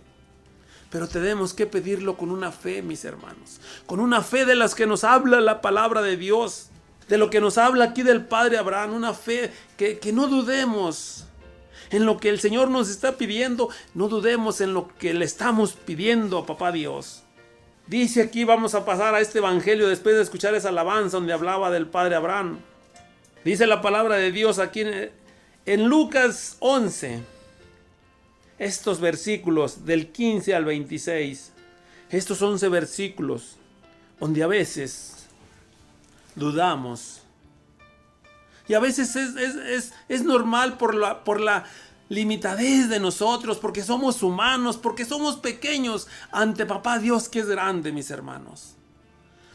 Pero tenemos que pedirlo con una fe, mis hermanos, con una fe de las que nos habla la palabra de Dios, de lo que nos habla aquí del Padre Abraham, una fe que no dudemos en lo que el Señor nos está pidiendo, no dudemos en lo que le estamos pidiendo a Papá Dios. Dice aquí, vamos a pasar a este evangelio después de escuchar esa alabanza donde hablaba del Padre Abraham. Dice la palabra de Dios aquí en Lucas 11, estos versículos del 15 al 26, estos 11 versículos donde a veces dudamos. Y a veces es normal por la limitadez de nosotros, porque somos humanos, porque somos pequeños ante Papá Dios que es grande, mis hermanos.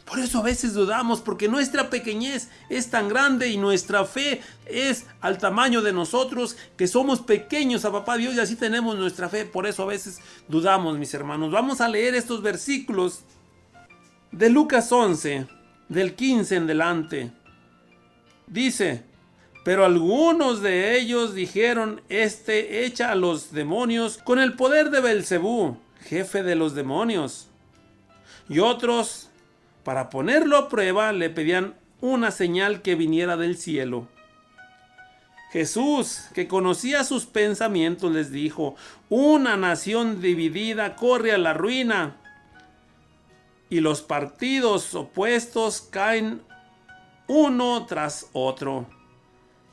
Por eso a veces dudamos, porque nuestra pequeñez es tan grande y nuestra fe es al tamaño de nosotros, que somos pequeños a Papá Dios y así tenemos nuestra fe. Por eso a veces dudamos, mis hermanos. Vamos a leer estos versículos de Lucas 11, del 15 en delante. Dice, pero algunos de ellos dijeron, este echa a los demonios con el poder de Belcebú, jefe de los demonios. Y otros, para ponerlo a prueba, le pedían una señal que viniera del cielo. Jesús, que conocía sus pensamientos, les dijo, una nación dividida corre a la ruina, y los partidos opuestos caen uno tras otro.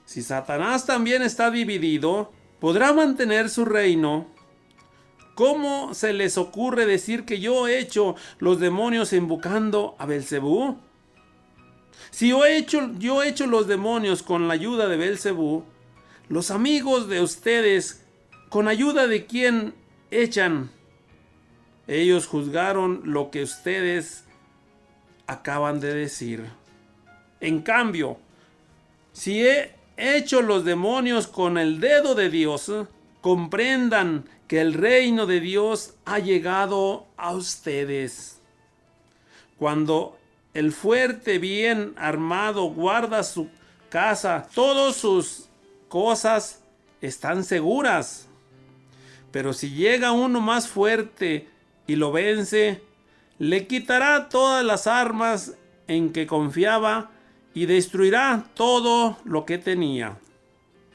Si Satanás también está dividido, ¿podrá mantener su reino? ¿Cómo se les ocurre decir que yo he hecho los demonios invocando a Belcebú? Si yo he hecho los demonios con la ayuda de Belcebú, los amigos de ustedes, ¿con ayuda de quién echan? Ellos juzgaron lo que ustedes acaban de decir. En cambio, si he hecho los demonios con el dedo de Dios, comprendan que el reino de Dios ha llegado a ustedes. Cuando el fuerte bien armado guarda su casa, todas sus cosas están seguras. Pero si llega uno más fuerte y lo vence, le quitará todas las armas en que confiaba y destruirá todo lo que tenía.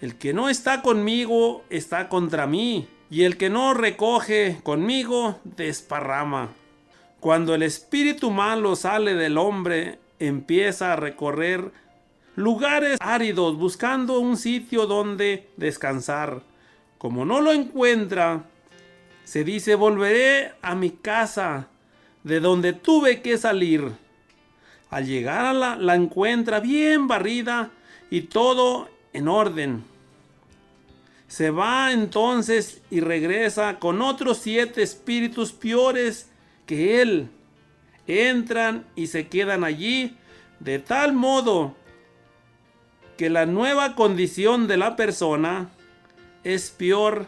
El que no está conmigo está contra mí, y el que no recoge conmigo desparrama. Cuando el espíritu malo sale del hombre, empieza a recorrer lugares áridos buscando un sitio donde descansar. Como no lo encuentra, se dice, volveré a mi casa de donde tuve que salir. Al llegar la encuentra bien barrida y todo en orden. Se va entonces y regresa con otros 7 espíritus peores que él. Entran y se quedan allí, de tal modo que la nueva condición de la persona es peor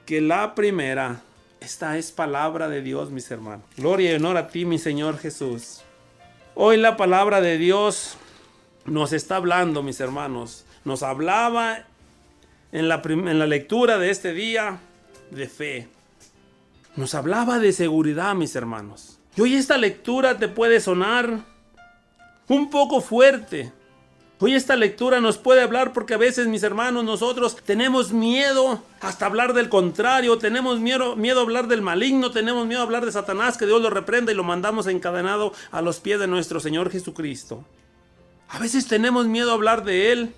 que la primera. Esta es palabra de Dios, mis hermanos. Gloria y honor a ti, mi Señor Jesús. Hoy la palabra de Dios nos está hablando, mis hermanos. Nos hablaba en la lectura de este día de fe. Nos hablaba de seguridad, mis hermanos. Y hoy esta lectura te puede sonar un poco fuerte. Hoy esta lectura nos puede hablar porque a veces, mis hermanos, nosotros tenemos miedo hasta hablar del contrario, tenemos miedo a hablar del maligno, tenemos miedo a hablar de Satanás, que Dios lo reprenda y lo mandamos encadenado a los pies de nuestro Señor Jesucristo. A veces tenemos miedo a hablar de Él.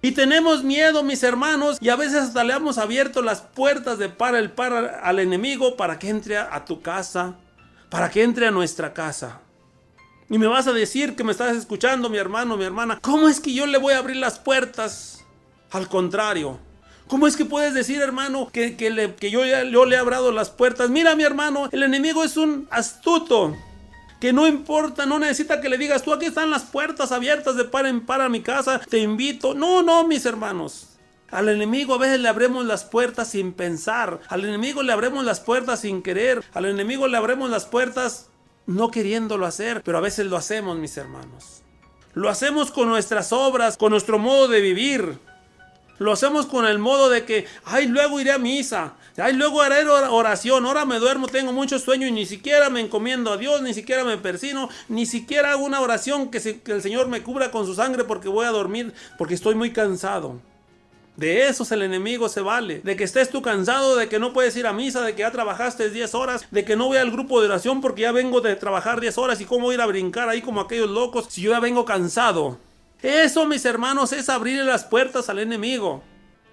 Y tenemos miedo, mis hermanos, y a veces hasta le hemos abierto las puertas de par al enemigo para que entre a tu casa, para que entre a nuestra casa. Y me vas a decir que me estás escuchando, mi hermano, mi hermana, ¿cómo es que yo le voy a abrir las puertas? Al contrario, ¿cómo es que puedes decir, hermano, que yo le he abierto las puertas? Mira, mi hermano, el enemigo es un astuto. que no importa, no necesita que le digas tú, aquí están las puertas abiertas de par en par a mi casa, te invito. No, mis hermanos. Al enemigo a veces le abrimos las puertas sin pensar. Al enemigo le abrimos las puertas sin querer. Al enemigo le abrimos las puertas no queriéndolo hacer, pero a veces lo hacemos, mis hermanos. Lo hacemos con nuestras obras, con nuestro modo de vivir. Lo hacemos con el modo de que, ay, luego iré a misa, ay, luego haré oración, ahora me duermo, tengo mucho sueño y ni siquiera me encomiendo a Dios, ni siquiera me persino, ni siquiera hago una oración que el Señor me cubra con su sangre porque voy a dormir, porque estoy muy cansado. De eso el enemigo se vale, de que estés tú cansado, de que no puedes ir a misa, de que ya trabajaste 10 horas, de que no voy al grupo de oración porque ya vengo de trabajar 10 horas y cómo voy a ir a brincar ahí como aquellos locos si yo ya vengo cansado. Eso, mis hermanos, es abrirle las puertas al enemigo.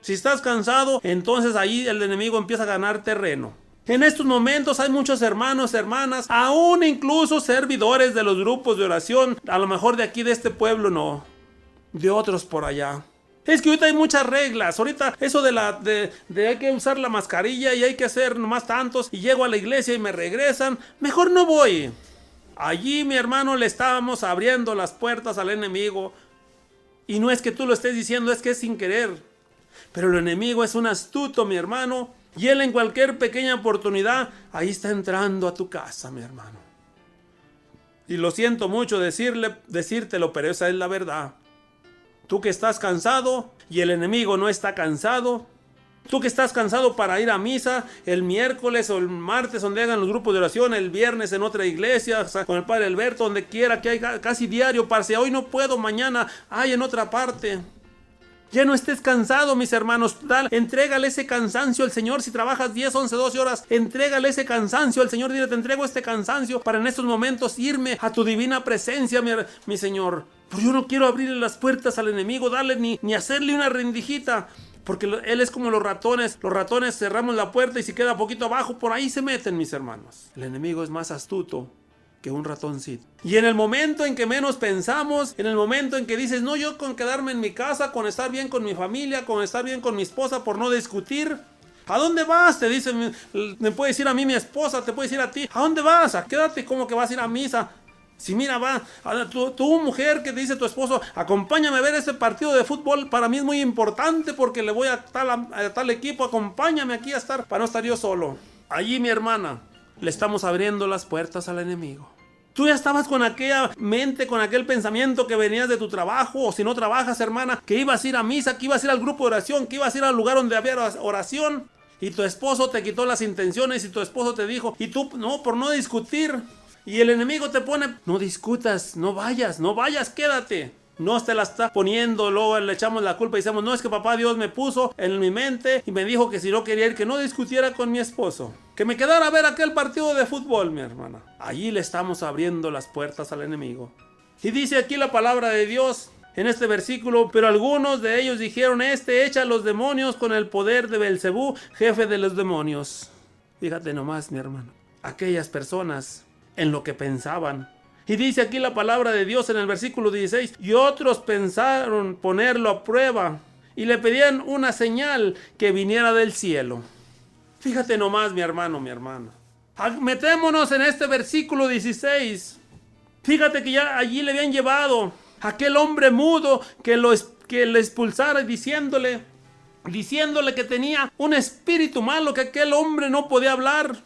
Si estás cansado, entonces ahí el enemigo empieza a ganar terreno. En estos momentos hay muchos hermanos, hermanas, aún incluso servidores de los grupos de oración, a lo mejor de aquí de este pueblo no, de otros por allá. Es que ahorita hay muchas reglas, ahorita eso de hay que usar la mascarilla y hay que hacer nomás tantos y llego a la iglesia y me regresan, mejor no voy. Allí, mi hermano, le estábamos abriendo las puertas al enemigo y no es que tú lo estés diciendo, es que es sin querer. Pero el enemigo es un astuto, mi hermano, y él en cualquier pequeña oportunidad, ahí está entrando a tu casa, mi hermano. Y lo siento mucho decírtelo, pero esa es la verdad. Tú que estás cansado y el enemigo no está cansado. Tú que estás cansado para ir a misa el miércoles o el martes donde hagan los grupos de oración, el viernes en otra iglesia, o sea, con el Padre Alberto, donde quiera que hay casi diario, para si hoy no puedo, mañana hay en otra parte. Ya no estés cansado, mis hermanos. Entrégale ese cansancio al Señor. Si trabajas 10, 11, 12 horas, entrégale ese cansancio al Señor. Dile, te entrego este cansancio para en estos momentos irme a tu divina presencia, mi Señor. Pero yo no quiero abrirle las puertas al enemigo, darle ni hacerle una rendijita. Porque él es como los ratones. Los ratones cerramos la puerta y si queda poquito abajo, por ahí se meten, mis hermanos. El enemigo es más astuto que un ratoncito. Y en el momento en que menos pensamos, en el momento en que dices, no, yo con quedarme en mi casa, con estar bien con mi familia, con estar bien con mi esposa, por no discutir. ¿A dónde vas? Te dice, me puede decir a mí mi esposa, te puede decir a ti, ¿a dónde vas? Quédate como que vas a ir a misa. Si mira, va, tú mujer que te dice tu esposo, acompáñame a ver este partido de fútbol, para mí es muy importante porque le voy a tal equipo, acompáñame aquí a estar, para no estar yo solo. Allí, mi hermana, le estamos abriendo las puertas al enemigo. Tú ya estabas con aquella mente, con aquel pensamiento que venías de tu trabajo, o si no trabajas, hermana, que ibas a ir a misa, que ibas a ir al grupo de oración, que ibas a ir al lugar donde había oración, y tu esposo te quitó las intenciones y tu esposo te dijo, y tú, no, por no discutir, y el enemigo te pone, no discutas, no vayas, quédate. No te la está poniendo, luego le echamos la culpa y decimos, no, es que papá Dios me puso en mi mente y me dijo que si no quería ir, que no discutiera con mi esposo, que me quedara a ver aquel partido de fútbol, mi hermana. Allí le estamos abriendo las puertas al enemigo. Y dice aquí la palabra de Dios en este versículo, pero algunos de ellos dijeron, echa a los demonios con el poder de Belcebú, jefe de los demonios. Fíjate nomás, mi hermano, aquellas personas en lo que pensaban. Y dice aquí la palabra de Dios en el versículo 16, y otros pensaron ponerlo a prueba y le pedían una señal que viniera del cielo. Fíjate nomás, mi hermano, mi hermana. Metémonos en este versículo 16. Fíjate que ya allí le habían llevado a aquel hombre mudo que le expulsara diciéndole que tenía un espíritu malo, que aquel hombre no podía hablar.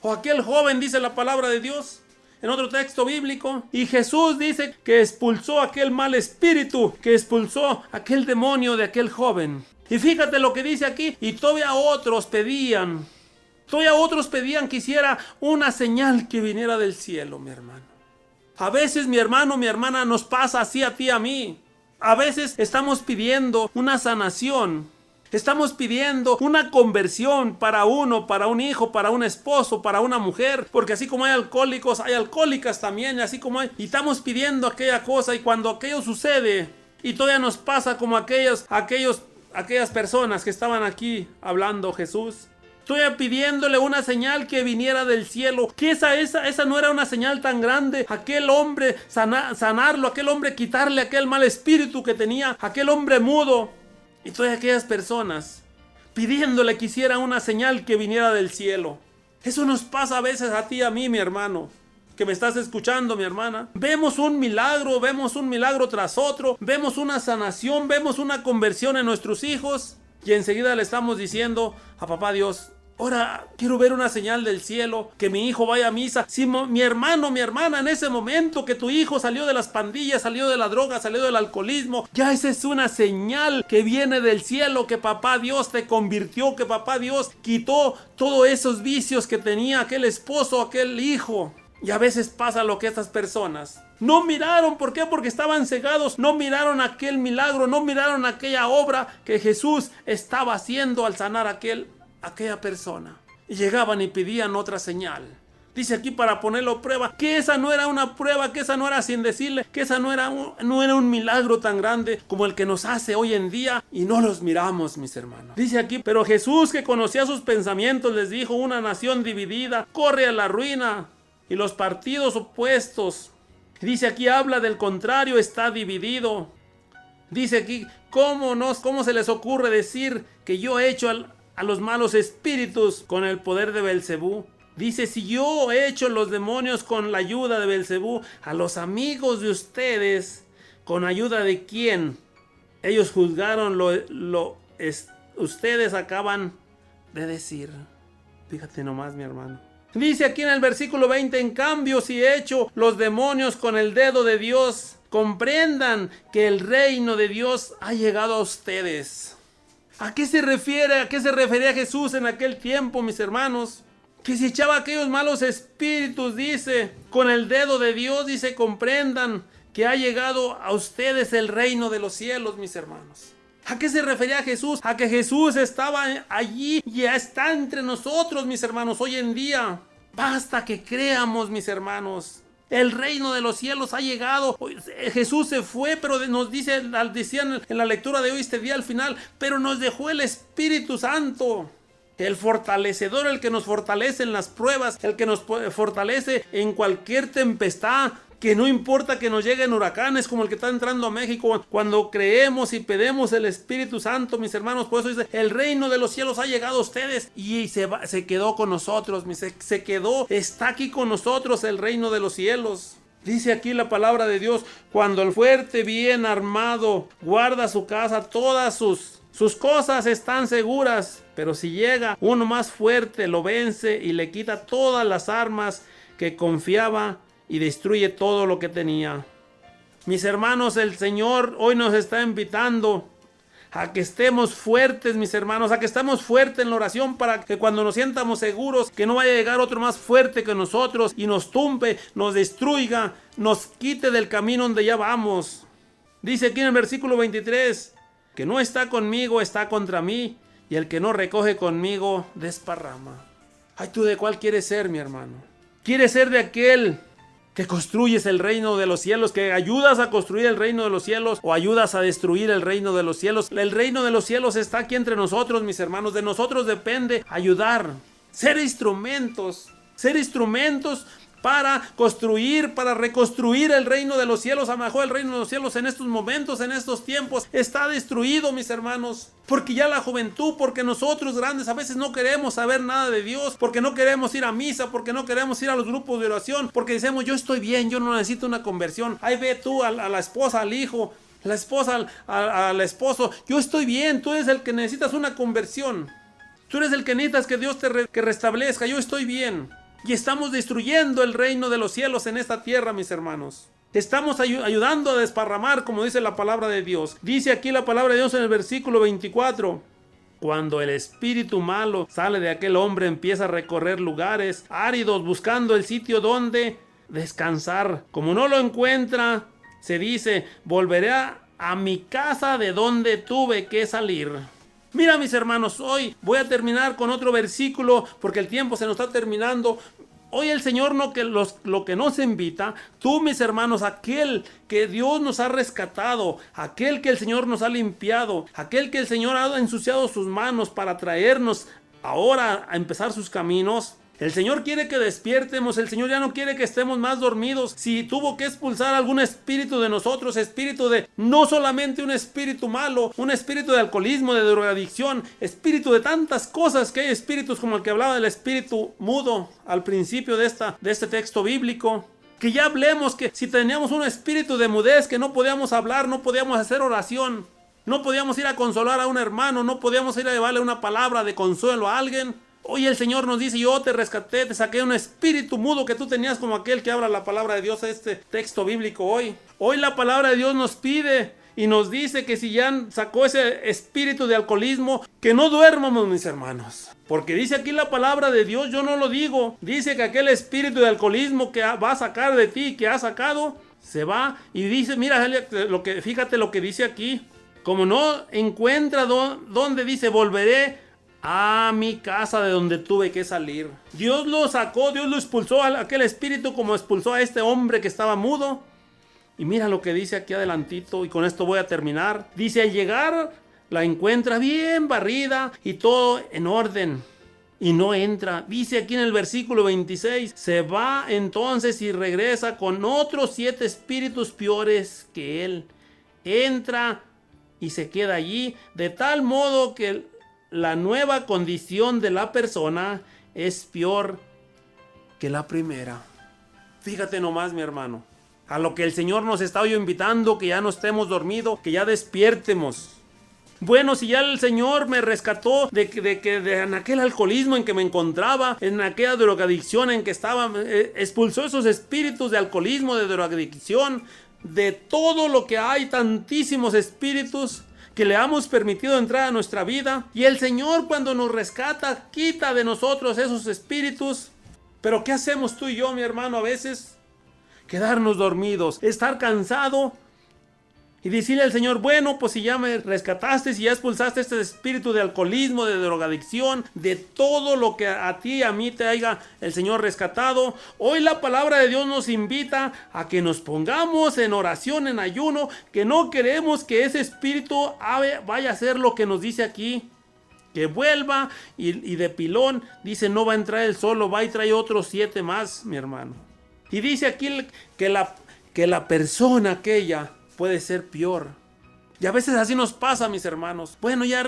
O aquel joven, dice la palabra de Dios en otro texto bíblico, y Jesús dice que expulsó aquel mal espíritu, que expulsó aquel demonio de aquel joven. Y fíjate lo que dice aquí, y todavía otros pedían que hiciera una señal que viniera del cielo, mi hermano. A veces, mi hermano, mi hermana, nos pasa así a ti, a mí. A veces estamos pidiendo una sanación. Estamos pidiendo una conversión para uno, para un hijo, para un esposo, para una mujer, porque así como hay alcohólicos, hay alcohólicas también, así como hay, y estamos pidiendo aquella cosa, y cuando aquello sucede, y todavía nos pasa como aquellas personas que estaban aquí hablando Jesús, todavía pidiéndole una señal que viniera del cielo, que esa no era una señal tan grande, aquel hombre sanarlo, aquel hombre quitarle aquel mal espíritu que tenía, aquel hombre mudo. Y todas aquellas personas pidiéndole que hiciera una señal que viniera del cielo. Eso nos pasa a veces a ti y a mí, mi hermano. que me estás escuchando, mi hermana. Vemos un milagro tras otro, vemos una sanación, vemos una conversión en nuestros hijos y enseguida le estamos diciendo a papá Dios: ahora quiero ver una señal del cielo, que mi hijo vaya a misa. Si mi hermano, mi hermana, en ese momento que tu hijo salió de las pandillas, salió de la droga, salió del alcoholismo, ya esa es una señal que viene del cielo, que papá Dios te convirtió, que papá Dios quitó todos esos vicios que tenía aquel esposo, aquel hijo. Y a veces pasa lo que estas personas no miraron. ¿Por qué? Porque estaban cegados, no miraron aquel milagro, no miraron aquella obra que Jesús estaba haciendo al sanar aquella persona. Y llegaban y pedían otra señal. Dice aquí, para ponerlo a prueba, que esa no era una prueba, que esa no era sin decirle, que esa no era un milagro tan grande como el que nos hace hoy en día, y no los miramos, mis hermanos. Dice aquí: pero Jesús, que conocía sus pensamientos, les dijo: una nación dividida corre a la ruina, y los partidos opuestos. Dice aquí, habla del contrario, está dividido. Dice aquí, ¿cómo se les ocurre decir que yo he hecho a los malos espíritus con el poder de Beelzebú? Dice: si yo he hecho los demonios con la ayuda de Beelzebú, a los amigos de ustedes, ¿con ayuda de quién? Ellos juzgaron ustedes acaban de decir. Fíjate nomás, mi hermano. Dice aquí en el versículo 20: en cambio, si he hecho los demonios con el dedo de Dios, comprendan que el reino de Dios ha llegado a ustedes. ¿A qué se refiere? ¿A qué se refería Jesús en aquel tiempo, mis hermanos? Que si echaba aquellos malos espíritus, dice, con el dedo de Dios, dice: comprendan que ha llegado a ustedes el reino de los cielos, mis hermanos. ¿A qué se refería Jesús? A que Jesús estaba allí y ya está entre nosotros, mis hermanos, hoy en día. Basta que creamos, mis hermanos. El reino de los cielos ha llegado. Jesús se fue, pero nos decían en la lectura de hoy, este día al final, pero nos dejó el Espíritu Santo. El fortalecedor, el que nos fortalece en las pruebas, el que nos fortalece en cualquier tempestad. Que no importa que nos lleguen huracanes como el que está entrando a México, cuando creemos y pedimos el Espíritu Santo, mis hermanos. Por eso dice: el reino de los cielos ha llegado a ustedes, y se quedó con nosotros, está aquí con nosotros el reino de los cielos. Dice aquí la palabra de Dios: cuando el fuerte bien armado guarda su casa, todas sus cosas están seguras, pero si llega uno más fuerte, lo vence y le quita todas las armas que confiaba y destruye todo lo que tenía. Mis hermanos, el Señor hoy nos está invitando a que estemos fuertes, mis hermanos, a que estemos fuertes en la oración, para que cuando nos sientamos seguros, que no vaya a llegar otro más fuerte que nosotros y nos tumbe, nos destruya, nos quite del camino donde ya vamos. Dice aquí en el versículo 23, que no está conmigo, está contra mí, y el que no recoge conmigo, desparrama. Ay, ¿tú de cuál quieres ser, mi hermano? ¿Quieres ser de aquel que construyes el reino de los cielos, que ayudas a construir el reino de los cielos, o ayudas a destruir el reino de los cielos? El reino de los cielos está aquí entre nosotros, mis hermanos. De nosotros depende ayudar, ser instrumentos para construir, para reconstruir el reino de los cielos. A lo mejor el reino de los cielos en estos momentos, en estos tiempos, está destruido, mis hermanos. Porque ya la juventud, porque nosotros grandes a veces no queremos saber nada de Dios, porque no queremos ir a misa, porque no queremos ir a los grupos de oración, porque decimos: yo estoy bien, yo no necesito una conversión. Ahí ve tú a la esposa, al hijo, la esposa al esposo: yo estoy bien, tú eres el que necesitas una conversión. Tú eres el que necesitas que Dios que restablezca. Yo estoy bien. Y estamos destruyendo el reino de los cielos en esta tierra, mis hermanos. Estamos ayudando a desparramar, como dice la palabra de Dios. Dice aquí la palabra de Dios en el versículo 24. Cuando el espíritu malo sale de aquel hombre, empieza a recorrer lugares áridos buscando el sitio donde descansar. Como no lo encuentra, se dice: volveré a mi casa de donde tuve que salir. Mira, mis hermanos, hoy voy a terminar con otro versículo porque el tiempo se nos está terminando. Hoy el Señor lo que nos invita, tú, mis hermanos, aquel que Dios nos ha rescatado, aquel que el Señor nos ha limpiado, aquel que el Señor ha ensuciado sus manos para traernos ahora a empezar sus caminos. El Señor quiere que despiertemos, el Señor ya no quiere que estemos más dormidos. Si tuvo que expulsar algún espíritu de nosotros, espíritu de, no solamente un espíritu malo, un espíritu de alcoholismo, de drogadicción, espíritu de tantas cosas, que hay espíritus como el que hablaba del espíritu mudo al principio de este texto bíblico. Que ya hablemos que si teníamos un espíritu de mudez, que no podíamos hablar, no podíamos hacer oración, no podíamos ir a consolar a un hermano, no podíamos ir a llevarle una palabra de consuelo a alguien. Hoy el Señor nos dice, yo te rescaté, te saqué un espíritu mudo que tú tenías, como aquel que habla la palabra de Dios, este texto bíblico hoy. Hoy la palabra de Dios nos pide y nos dice que si ya sacó ese espíritu de alcoholismo, que no duermamos, mis hermanos. Porque dice aquí la palabra de Dios, yo no lo digo. Dice que aquel espíritu de alcoholismo que va a sacar de ti, que ha sacado, se va. Y dice, mira, fíjate lo que dice aquí. Como no encuentra donde dice, volveré a mi casa de donde tuve que salir. Dios lo sacó, Dios lo expulsó a aquel espíritu como expulsó a este hombre que estaba mudo. Y mira lo que dice aquí adelantito, y con esto voy a terminar. Dice, al llegar la encuentra bien barrida y todo en orden, y no entra. Dice aquí en el versículo 26, se va entonces y regresa con otros 7 espíritus peores que él. Entra y se queda allí, de tal modo que la nueva condición de la persona es peor que la primera. Fíjate nomás, mi hermano, a lo que el Señor nos está hoy invitando, que ya no estemos dormidos, que ya despiertemos. Bueno, si ya el Señor me rescató de en aquel alcoholismo en que me encontraba, en aquella drogadicción en que estaba, expulsó esos espíritus de alcoholismo, de drogadicción, de todo lo que hay, tantísimos espíritus que le hemos permitido entrar a nuestra vida. Y el Señor, cuando nos rescata, quita de nosotros esos espíritus. Pero ¿qué hacemos tú y yo, mi hermano, a veces? Quedarnos dormidos, estar cansado y decirle al Señor, bueno, pues si ya me rescataste, si ya expulsaste este espíritu de alcoholismo, de drogadicción, de todo lo que a ti y a mí te haya el Señor rescatado, hoy la palabra de Dios nos invita a que nos pongamos en oración, en ayuno, que no queremos que ese espíritu vaya a hacer lo que nos dice aquí, que vuelva y de pilón, dice, no va a entrar él solo, va y trae otros 7 más, mi hermano. Y dice aquí que la persona aquella puede ser peor. Y a veces así nos pasa, mis hermanos. Bueno, ya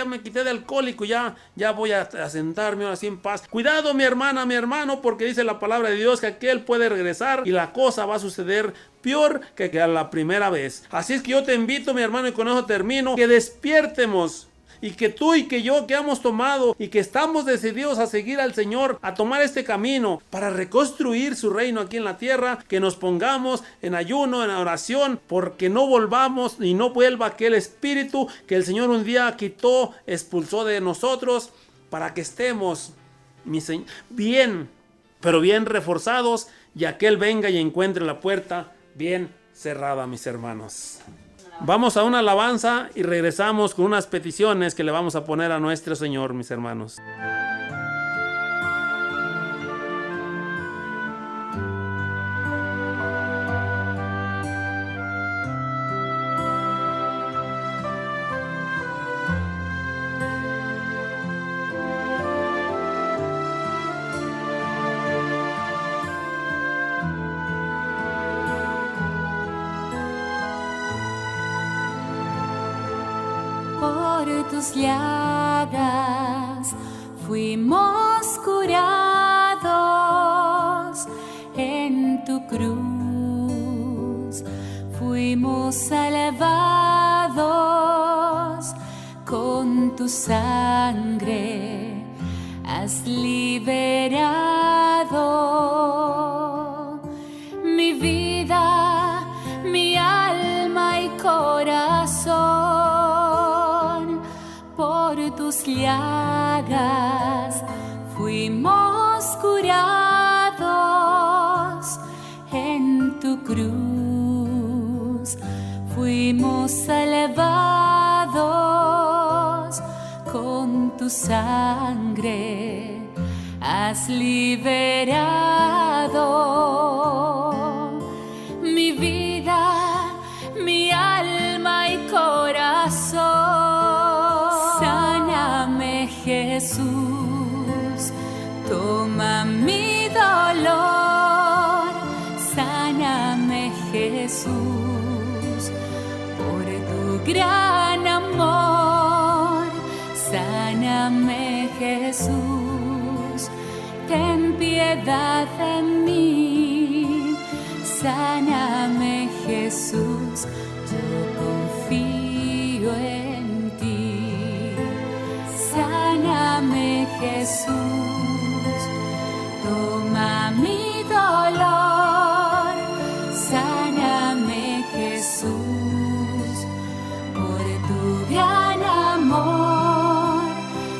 me quité de alcohólico, ya voy a sentarme ahora sí en paz. Cuidado, mi hermana, mi hermano, porque dice la palabra de Dios que aquel puede regresar y la cosa va a suceder peor que a la primera vez. Así es que yo te invito, mi hermano, y con eso termino, que despiértemos. Y que tú y que yo que hemos tomado y que estamos decididos a seguir al Señor, a tomar este camino para reconstruir su reino aquí en la tierra, que nos pongamos en ayuno, en oración, porque no volvamos y no vuelva aquel espíritu que el Señor un día quitó, expulsó de nosotros, para que estemos bien, pero bien reforzados, y aquel venga y encuentre la puerta bien cerrada, mis hermanos. Vamos a una alabanza y regresamos con unas peticiones que le vamos a poner a nuestro Señor, mis hermanos. Por tus llagas fuimos curados, en tu cruz fuimos salvados, con tu sangre has liberado mi vida, mi alma y corazón. Por tus llagas fuimos curados, en tu cruz fuimos salvados, con tu sangre has liberado mi vida, mi alma y corazón. Sáname, Jesús, toma gran amor. Sáname, Jesús, ten piedad de mí. Sáname, Jesús, yo confío en ti. Sáname, Jesús, toma mi dolor. Sáname, Jesús, por tu gran amor.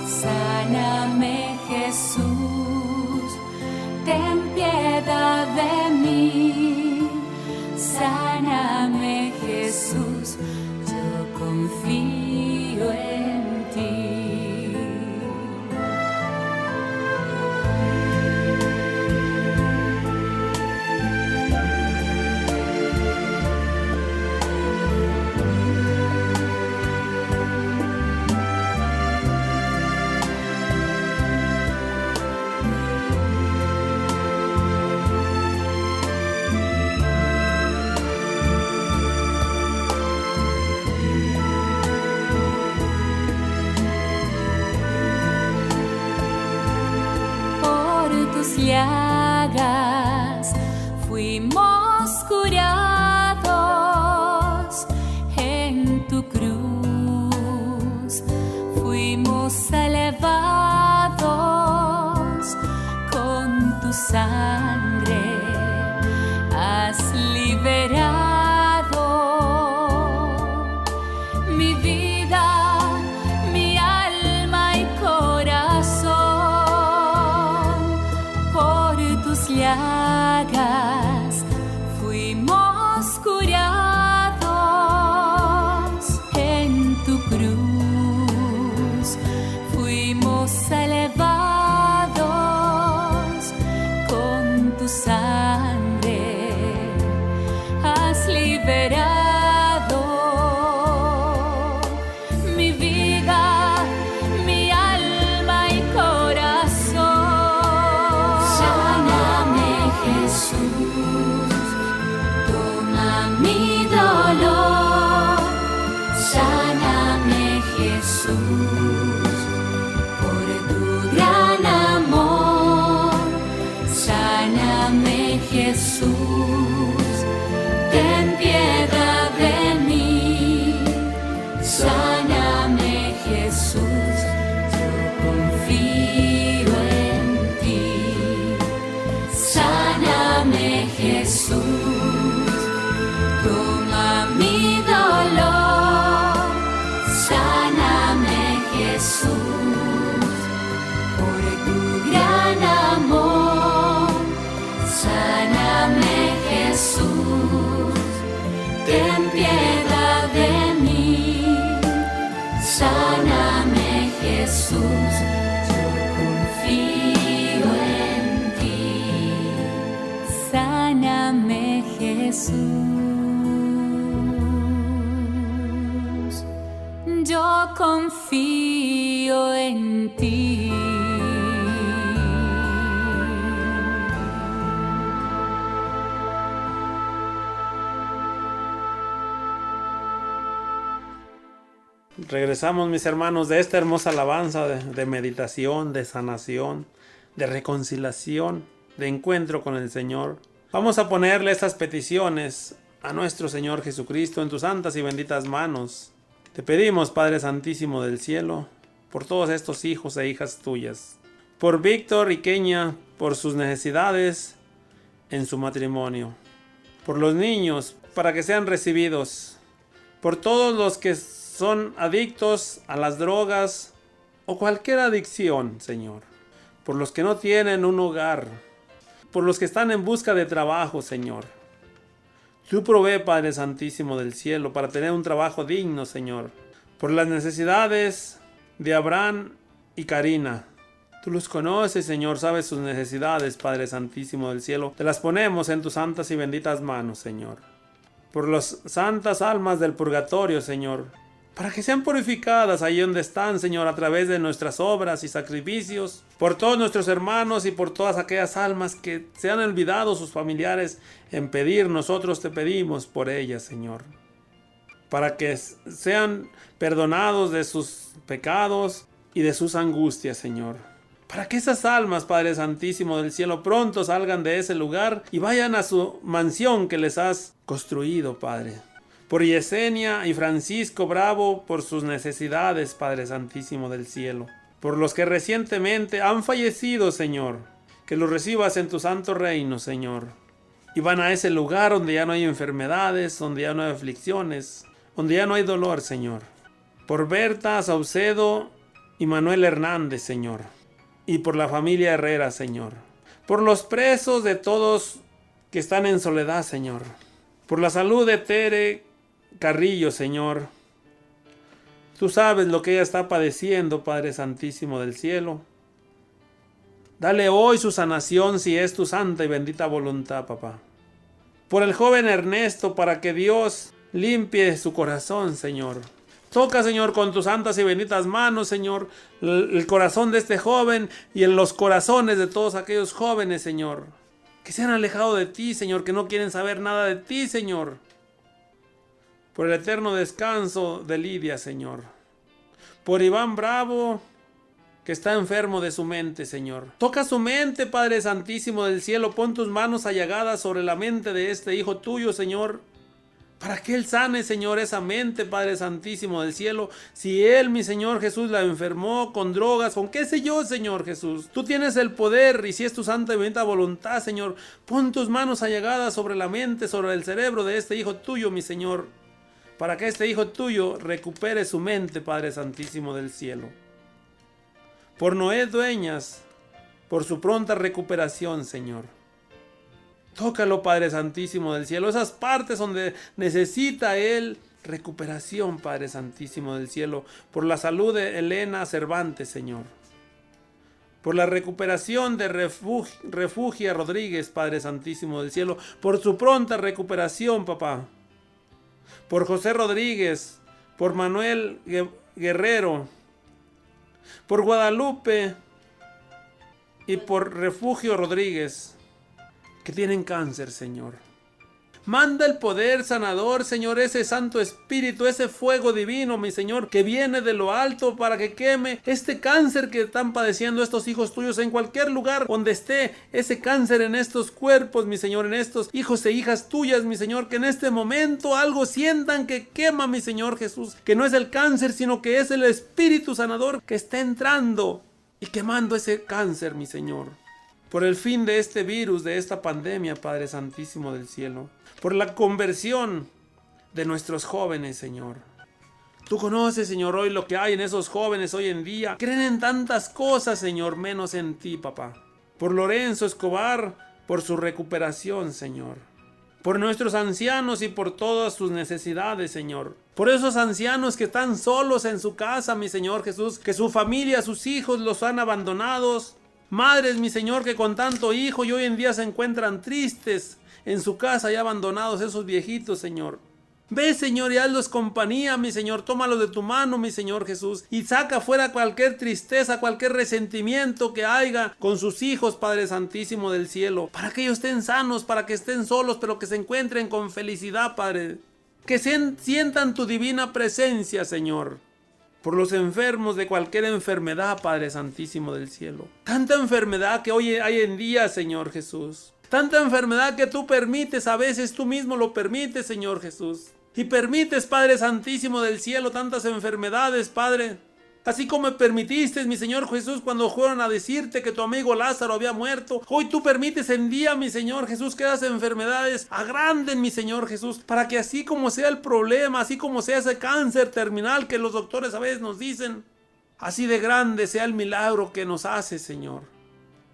Sáname, Jesús, ten piedad de mí. Sáname, Jesús, yo confío en ti. Llagas fuimos curados en tu cruz, fuimos elevados con tu sangre, has liberado mi vida, mi alma y corazón. Por tus llagas fuimos curados en tu cruz, fuimos elevados con tu sangre, has liberado mi vida, mi alma y corazón. Sáname, Jesús, toma mi dolor. Sáname, Jesús, por tu gran amor. Sáname, Jesús, ten piedad de mí. Sáname, Jesús, yo confío en ti. Sáname, Jesús, toma mi dolor. Sáname, Jesús, por tu gran amor. Sáname, Jesús, ten piedad de mí. Sáname, Jesús, yo confío en ti. Sáname, Jesús, yo confío en ti. Regresamos, mis hermanos, de esta hermosa alabanza de meditación, de sanación, de reconciliación, de encuentro con el Señor. Vamos a ponerle estas peticiones a nuestro Señor Jesucristo en tus santas y benditas manos. Te pedimos, Padre Santísimo del cielo, por todos estos hijos e hijas tuyas, por Víctor y Kenia, por sus necesidades en su matrimonio, por los niños, para que sean recibidos, por todos los que son adictos a las drogas o cualquier adicción, Señor, por los que no tienen un hogar, por los que están en busca de trabajo, Señor. Tú provee, Padre Santísimo del cielo, para tener un trabajo digno, Señor, por las necesidades de Abraham y Karina. Tú los conoces, Señor, sabes sus necesidades, Padre Santísimo del cielo. Te las ponemos en tus santas y benditas manos, Señor. Por las santas almas del purgatorio, Señor, para que sean purificadas ahí donde están, Señor, a través de nuestras obras y sacrificios, por todos nuestros hermanos y por todas aquellas almas que se han olvidado sus familiares en pedir, nosotros te pedimos por ellas, Señor. para que sean perdonados de sus pecados y de sus angustias, Señor. Para que esas almas, Padre Santísimo del cielo, pronto salgan de ese lugar y vayan a su mansión que les has construido, Padre. Por Yesenia y Francisco Bravo, por sus necesidades, Padre Santísimo del cielo. Por los que recientemente han fallecido, Señor. Que los recibas en tu santo reino, Señor. Y van a ese lugar donde ya no hay enfermedades, donde ya no hay aflicciones, donde ya no hay dolor, Señor. Por Berta Saucedo y Manuel Hernández, Señor. Y por la familia Herrera, Señor. Por los presos de todos que están en soledad, Señor. Por la salud de Tere Carrillo, Señor. Tú sabes lo que ella está padeciendo, Padre Santísimo del cielo. Dale hoy su sanación si es tu santa y bendita voluntad, papá. Por el joven Ernesto, para que Dios limpie su corazón, Señor. Toca, Señor, con tus santas y benditas manos, Señor, el corazón de este joven y en los corazones de todos aquellos jóvenes, Señor, que se han alejado de ti, Señor, que no quieren saber nada de ti, Señor. Por el eterno descanso de Lidia, Señor. Por Iván Bravo, que está enfermo de su mente, Señor. Toca su mente, Padre Santísimo del cielo. Pon tus manos allagadas sobre la mente de este hijo tuyo, Señor. Para que Él sane, Señor, esa mente, Padre Santísimo del cielo. Si Él, mi Señor Jesús, la enfermó con drogas, con qué sé yo, Señor Jesús. Tú tienes el poder y si es tu santa y bendita voluntad, Señor, pon tus manos allagadas sobre la mente, sobre el cerebro de este hijo tuyo, mi Señor. Para que este hijo tuyo recupere su mente, Padre Santísimo del cielo. Por Noé Dueñas, por su pronta recuperación, Señor. Tócalo, Padre Santísimo del cielo, esas partes donde necesita Él recuperación, Padre Santísimo del cielo. Por la salud de Elena Cervantes, Señor. Por la recuperación de Refugia Rodríguez, Padre Santísimo del cielo. Por su pronta recuperación, papá. Por José Rodríguez, por Manuel Guerrero, por Guadalupe y por Refugio Rodríguez, que tienen cáncer, Señor. Manda el poder sanador, Señor, ese Santo Espíritu, ese fuego divino, mi Señor, que viene de lo alto para que queme este cáncer que están padeciendo estos hijos tuyos en cualquier lugar donde esté ese cáncer en estos cuerpos, mi Señor, en estos hijos e hijas tuyas, mi Señor, que en este momento algo sientan que quema, mi Señor Jesús, que no es el cáncer, sino que es el Espíritu sanador que está entrando y quemando ese cáncer, mi Señor. Por el fin de este virus, de esta pandemia, Padre Santísimo del cielo. Por la conversión de nuestros jóvenes, Señor. Tú conoces, Señor, hoy lo que hay en esos jóvenes hoy en día. Creen en tantas cosas, Señor, menos en ti, papá. Por Lorenzo Escobar, por su recuperación, Señor. Por nuestros ancianos y por todas sus necesidades, Señor. Por esos ancianos que están solos en su casa, mi Señor Jesús. Que su familia, sus hijos los han abandonados. Madres, mi Señor, que con tanto hijo y hoy en día se encuentran tristes en su casa y abandonados esos viejitos, Señor. Ve, Señor, y hazlos compañía, mi Señor. Tómalos de tu mano, mi Señor Jesús. Y saca fuera cualquier tristeza, cualquier resentimiento que haya con sus hijos, Padre Santísimo del cielo. Para que ellos estén sanos, para que estén solos, pero que se encuentren con felicidad, Padre. Que sientan tu divina presencia, Señor. Por los enfermos de cualquier enfermedad, Padre Santísimo del cielo. Tanta enfermedad que hoy hay en día, Señor Jesús. Tanta enfermedad que tú permites, a veces tú mismo lo permites, Señor Jesús. Y permites, Padre Santísimo del cielo, tantas enfermedades, Padre. Así como permitiste, mi Señor Jesús, cuando fueron a decirte que tu amigo Lázaro había muerto. Hoy tú permites en día, mi Señor Jesús, que esas enfermedades agranden, mi Señor Jesús. Para que así como sea el problema, así como sea ese cáncer terminal que los doctores a veces nos dicen, así de grande sea el milagro que nos hace, Señor.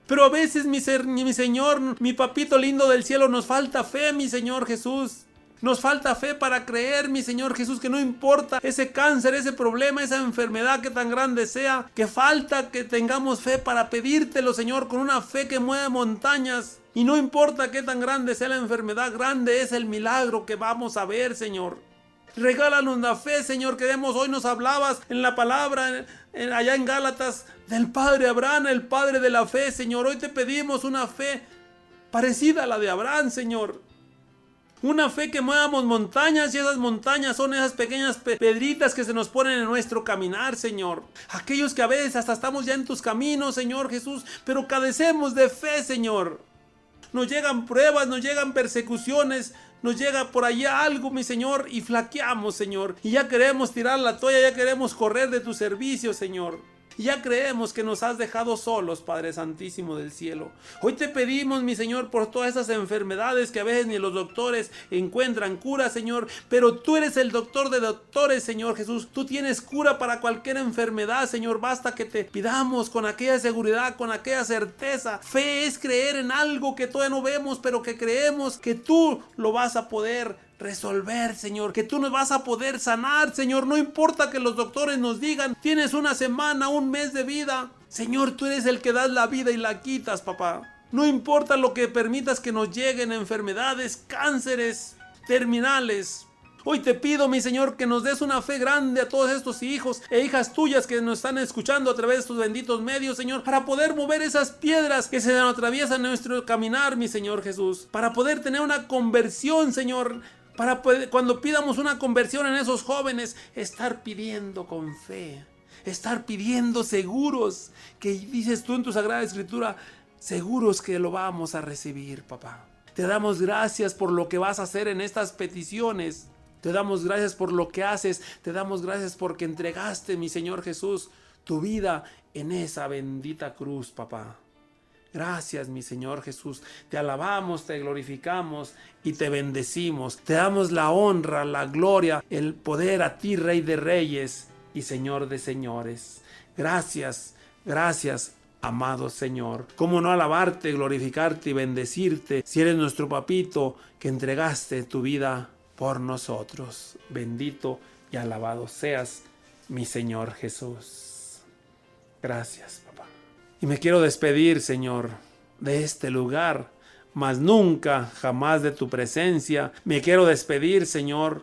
Pero a veces, mi Señor, mi papito lindo del cielo, nos falta fe, mi Señor Jesús. Nos falta fe para creer, mi Señor Jesús, que no importa ese cáncer, ese problema, esa enfermedad que tan grande sea, que falta que tengamos fe para pedírtelo, Señor, con una fe que mueve montañas. Y no importa qué tan grande sea la enfermedad, grande es el milagro que vamos a ver, Señor. Regálanos la fe, Señor, que demos. Hoy nos hablabas en la palabra, allá en Gálatas, del Padre Abraham, el Padre de la fe, Señor. Hoy te pedimos una fe parecida a la de Abraham, Señor. Una fe que muevamos montañas, y esas montañas son esas pequeñas pedritas que se nos ponen en nuestro caminar, Señor. Aquellos que a veces hasta estamos ya en tus caminos, Señor Jesús, pero carecemos de fe, Señor. Nos llegan pruebas, nos llegan persecuciones, nos llega por allá algo, mi Señor, y flaqueamos, Señor. Y ya queremos tirar la toalla, ya queremos correr de tu servicio, Señor. Y ya creemos que nos has dejado solos, Padre Santísimo del cielo. Hoy te pedimos, mi Señor, por todas esas enfermedades que a veces ni los doctores encuentran cura, Señor. Pero tú eres el doctor de doctores, Señor Jesús. Tú tienes cura para cualquier enfermedad, Señor. Basta que te pidamos con aquella seguridad, con aquella certeza. Fe es creer en algo que todavía no vemos, pero que creemos que tú lo vas a poder resolver, Señor, que tú nos vas a poder sanar, Señor. No importa que los doctores nos digan, tienes una semana, un mes de vida. Señor, tú eres el que das la vida y la quitas, papá. No importa lo que permitas que nos lleguen enfermedades, cánceres terminales. Hoy te pido, mi Señor, que nos des una fe grande a todos estos hijos e hijas tuyas que nos están escuchando a través de estos benditos medios, Señor, para poder mover esas piedras que se nos atraviesan en nuestro caminar, mi Señor Jesús, para poder tener una conversión, Señor, para poder, cuando pidamos una conversión en esos jóvenes, estar pidiendo con fe, estar pidiendo seguros, que dices tú en tu Sagrada Escritura, seguros que lo vamos a recibir, papá. Te damos gracias por lo que vas a hacer en estas peticiones. Te damos gracias por lo que haces. Te damos gracias porque entregaste, mi Señor Jesús, tu vida en esa bendita cruz, papá. Gracias, mi Señor Jesús. Te alabamos, te glorificamos y te bendecimos. Te damos la honra, la gloria, el poder a ti, Rey de Reyes y Señor de Señores. Gracias, gracias, amado Señor. ¿Cómo no alabarte, glorificarte y bendecirte si eres nuestro papito que entregaste tu vida por nosotros? Bendito y alabado seas, mi Señor Jesús. Gracias, papá. Y me quiero despedir, Señor, de este lugar, mas nunca, jamás de tu presencia. Me quiero despedir, Señor,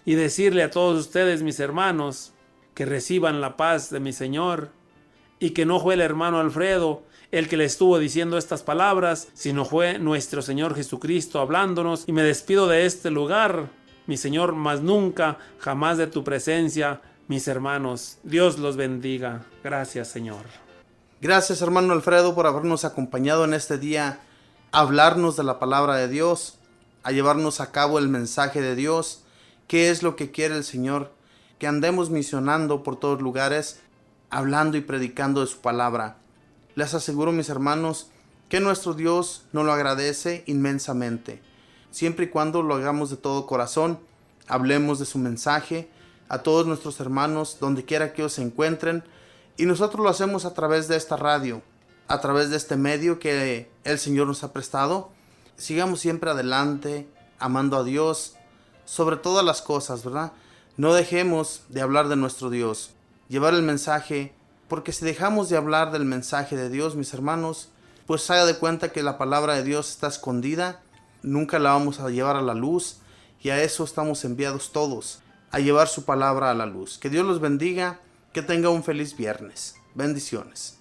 y decirle a todos ustedes, mis hermanos, que reciban la paz de mi Señor, y que no fue el hermano Alfredo el que le estuvo diciendo estas palabras, sino fue nuestro Señor Jesucristo hablándonos. Y me despido de este lugar, mi Señor, mas nunca, jamás de tu presencia, mis hermanos. Dios los bendiga. Gracias, Señor. Gracias, hermano Alfredo, por habernos acompañado en este día a hablarnos de la palabra de Dios, a llevarnos a cabo el mensaje de Dios. ¿Qué es lo que quiere el Señor? Que andemos misionando por todos lugares, hablando y predicando de su palabra. Les aseguro, mis hermanos, que nuestro Dios nos lo agradece inmensamente. Siempre y cuando lo hagamos de todo corazón, hablemos de su mensaje a todos nuestros hermanos, donde quiera que ellos se encuentren. Y nosotros lo hacemos a través de esta radio, a través de este medio que el Señor nos ha prestado. Sigamos siempre adelante, amando a Dios, sobre todas las cosas, ¿verdad? No dejemos de hablar de nuestro Dios, llevar el mensaje, porque si dejamos de hablar del mensaje de Dios, mis hermanos, pues haga de cuenta que la palabra de Dios está escondida, nunca la vamos a llevar a la luz, y a eso estamos enviados todos, a llevar su palabra a la luz. Que Dios los bendiga. Que tenga un feliz viernes. Bendiciones.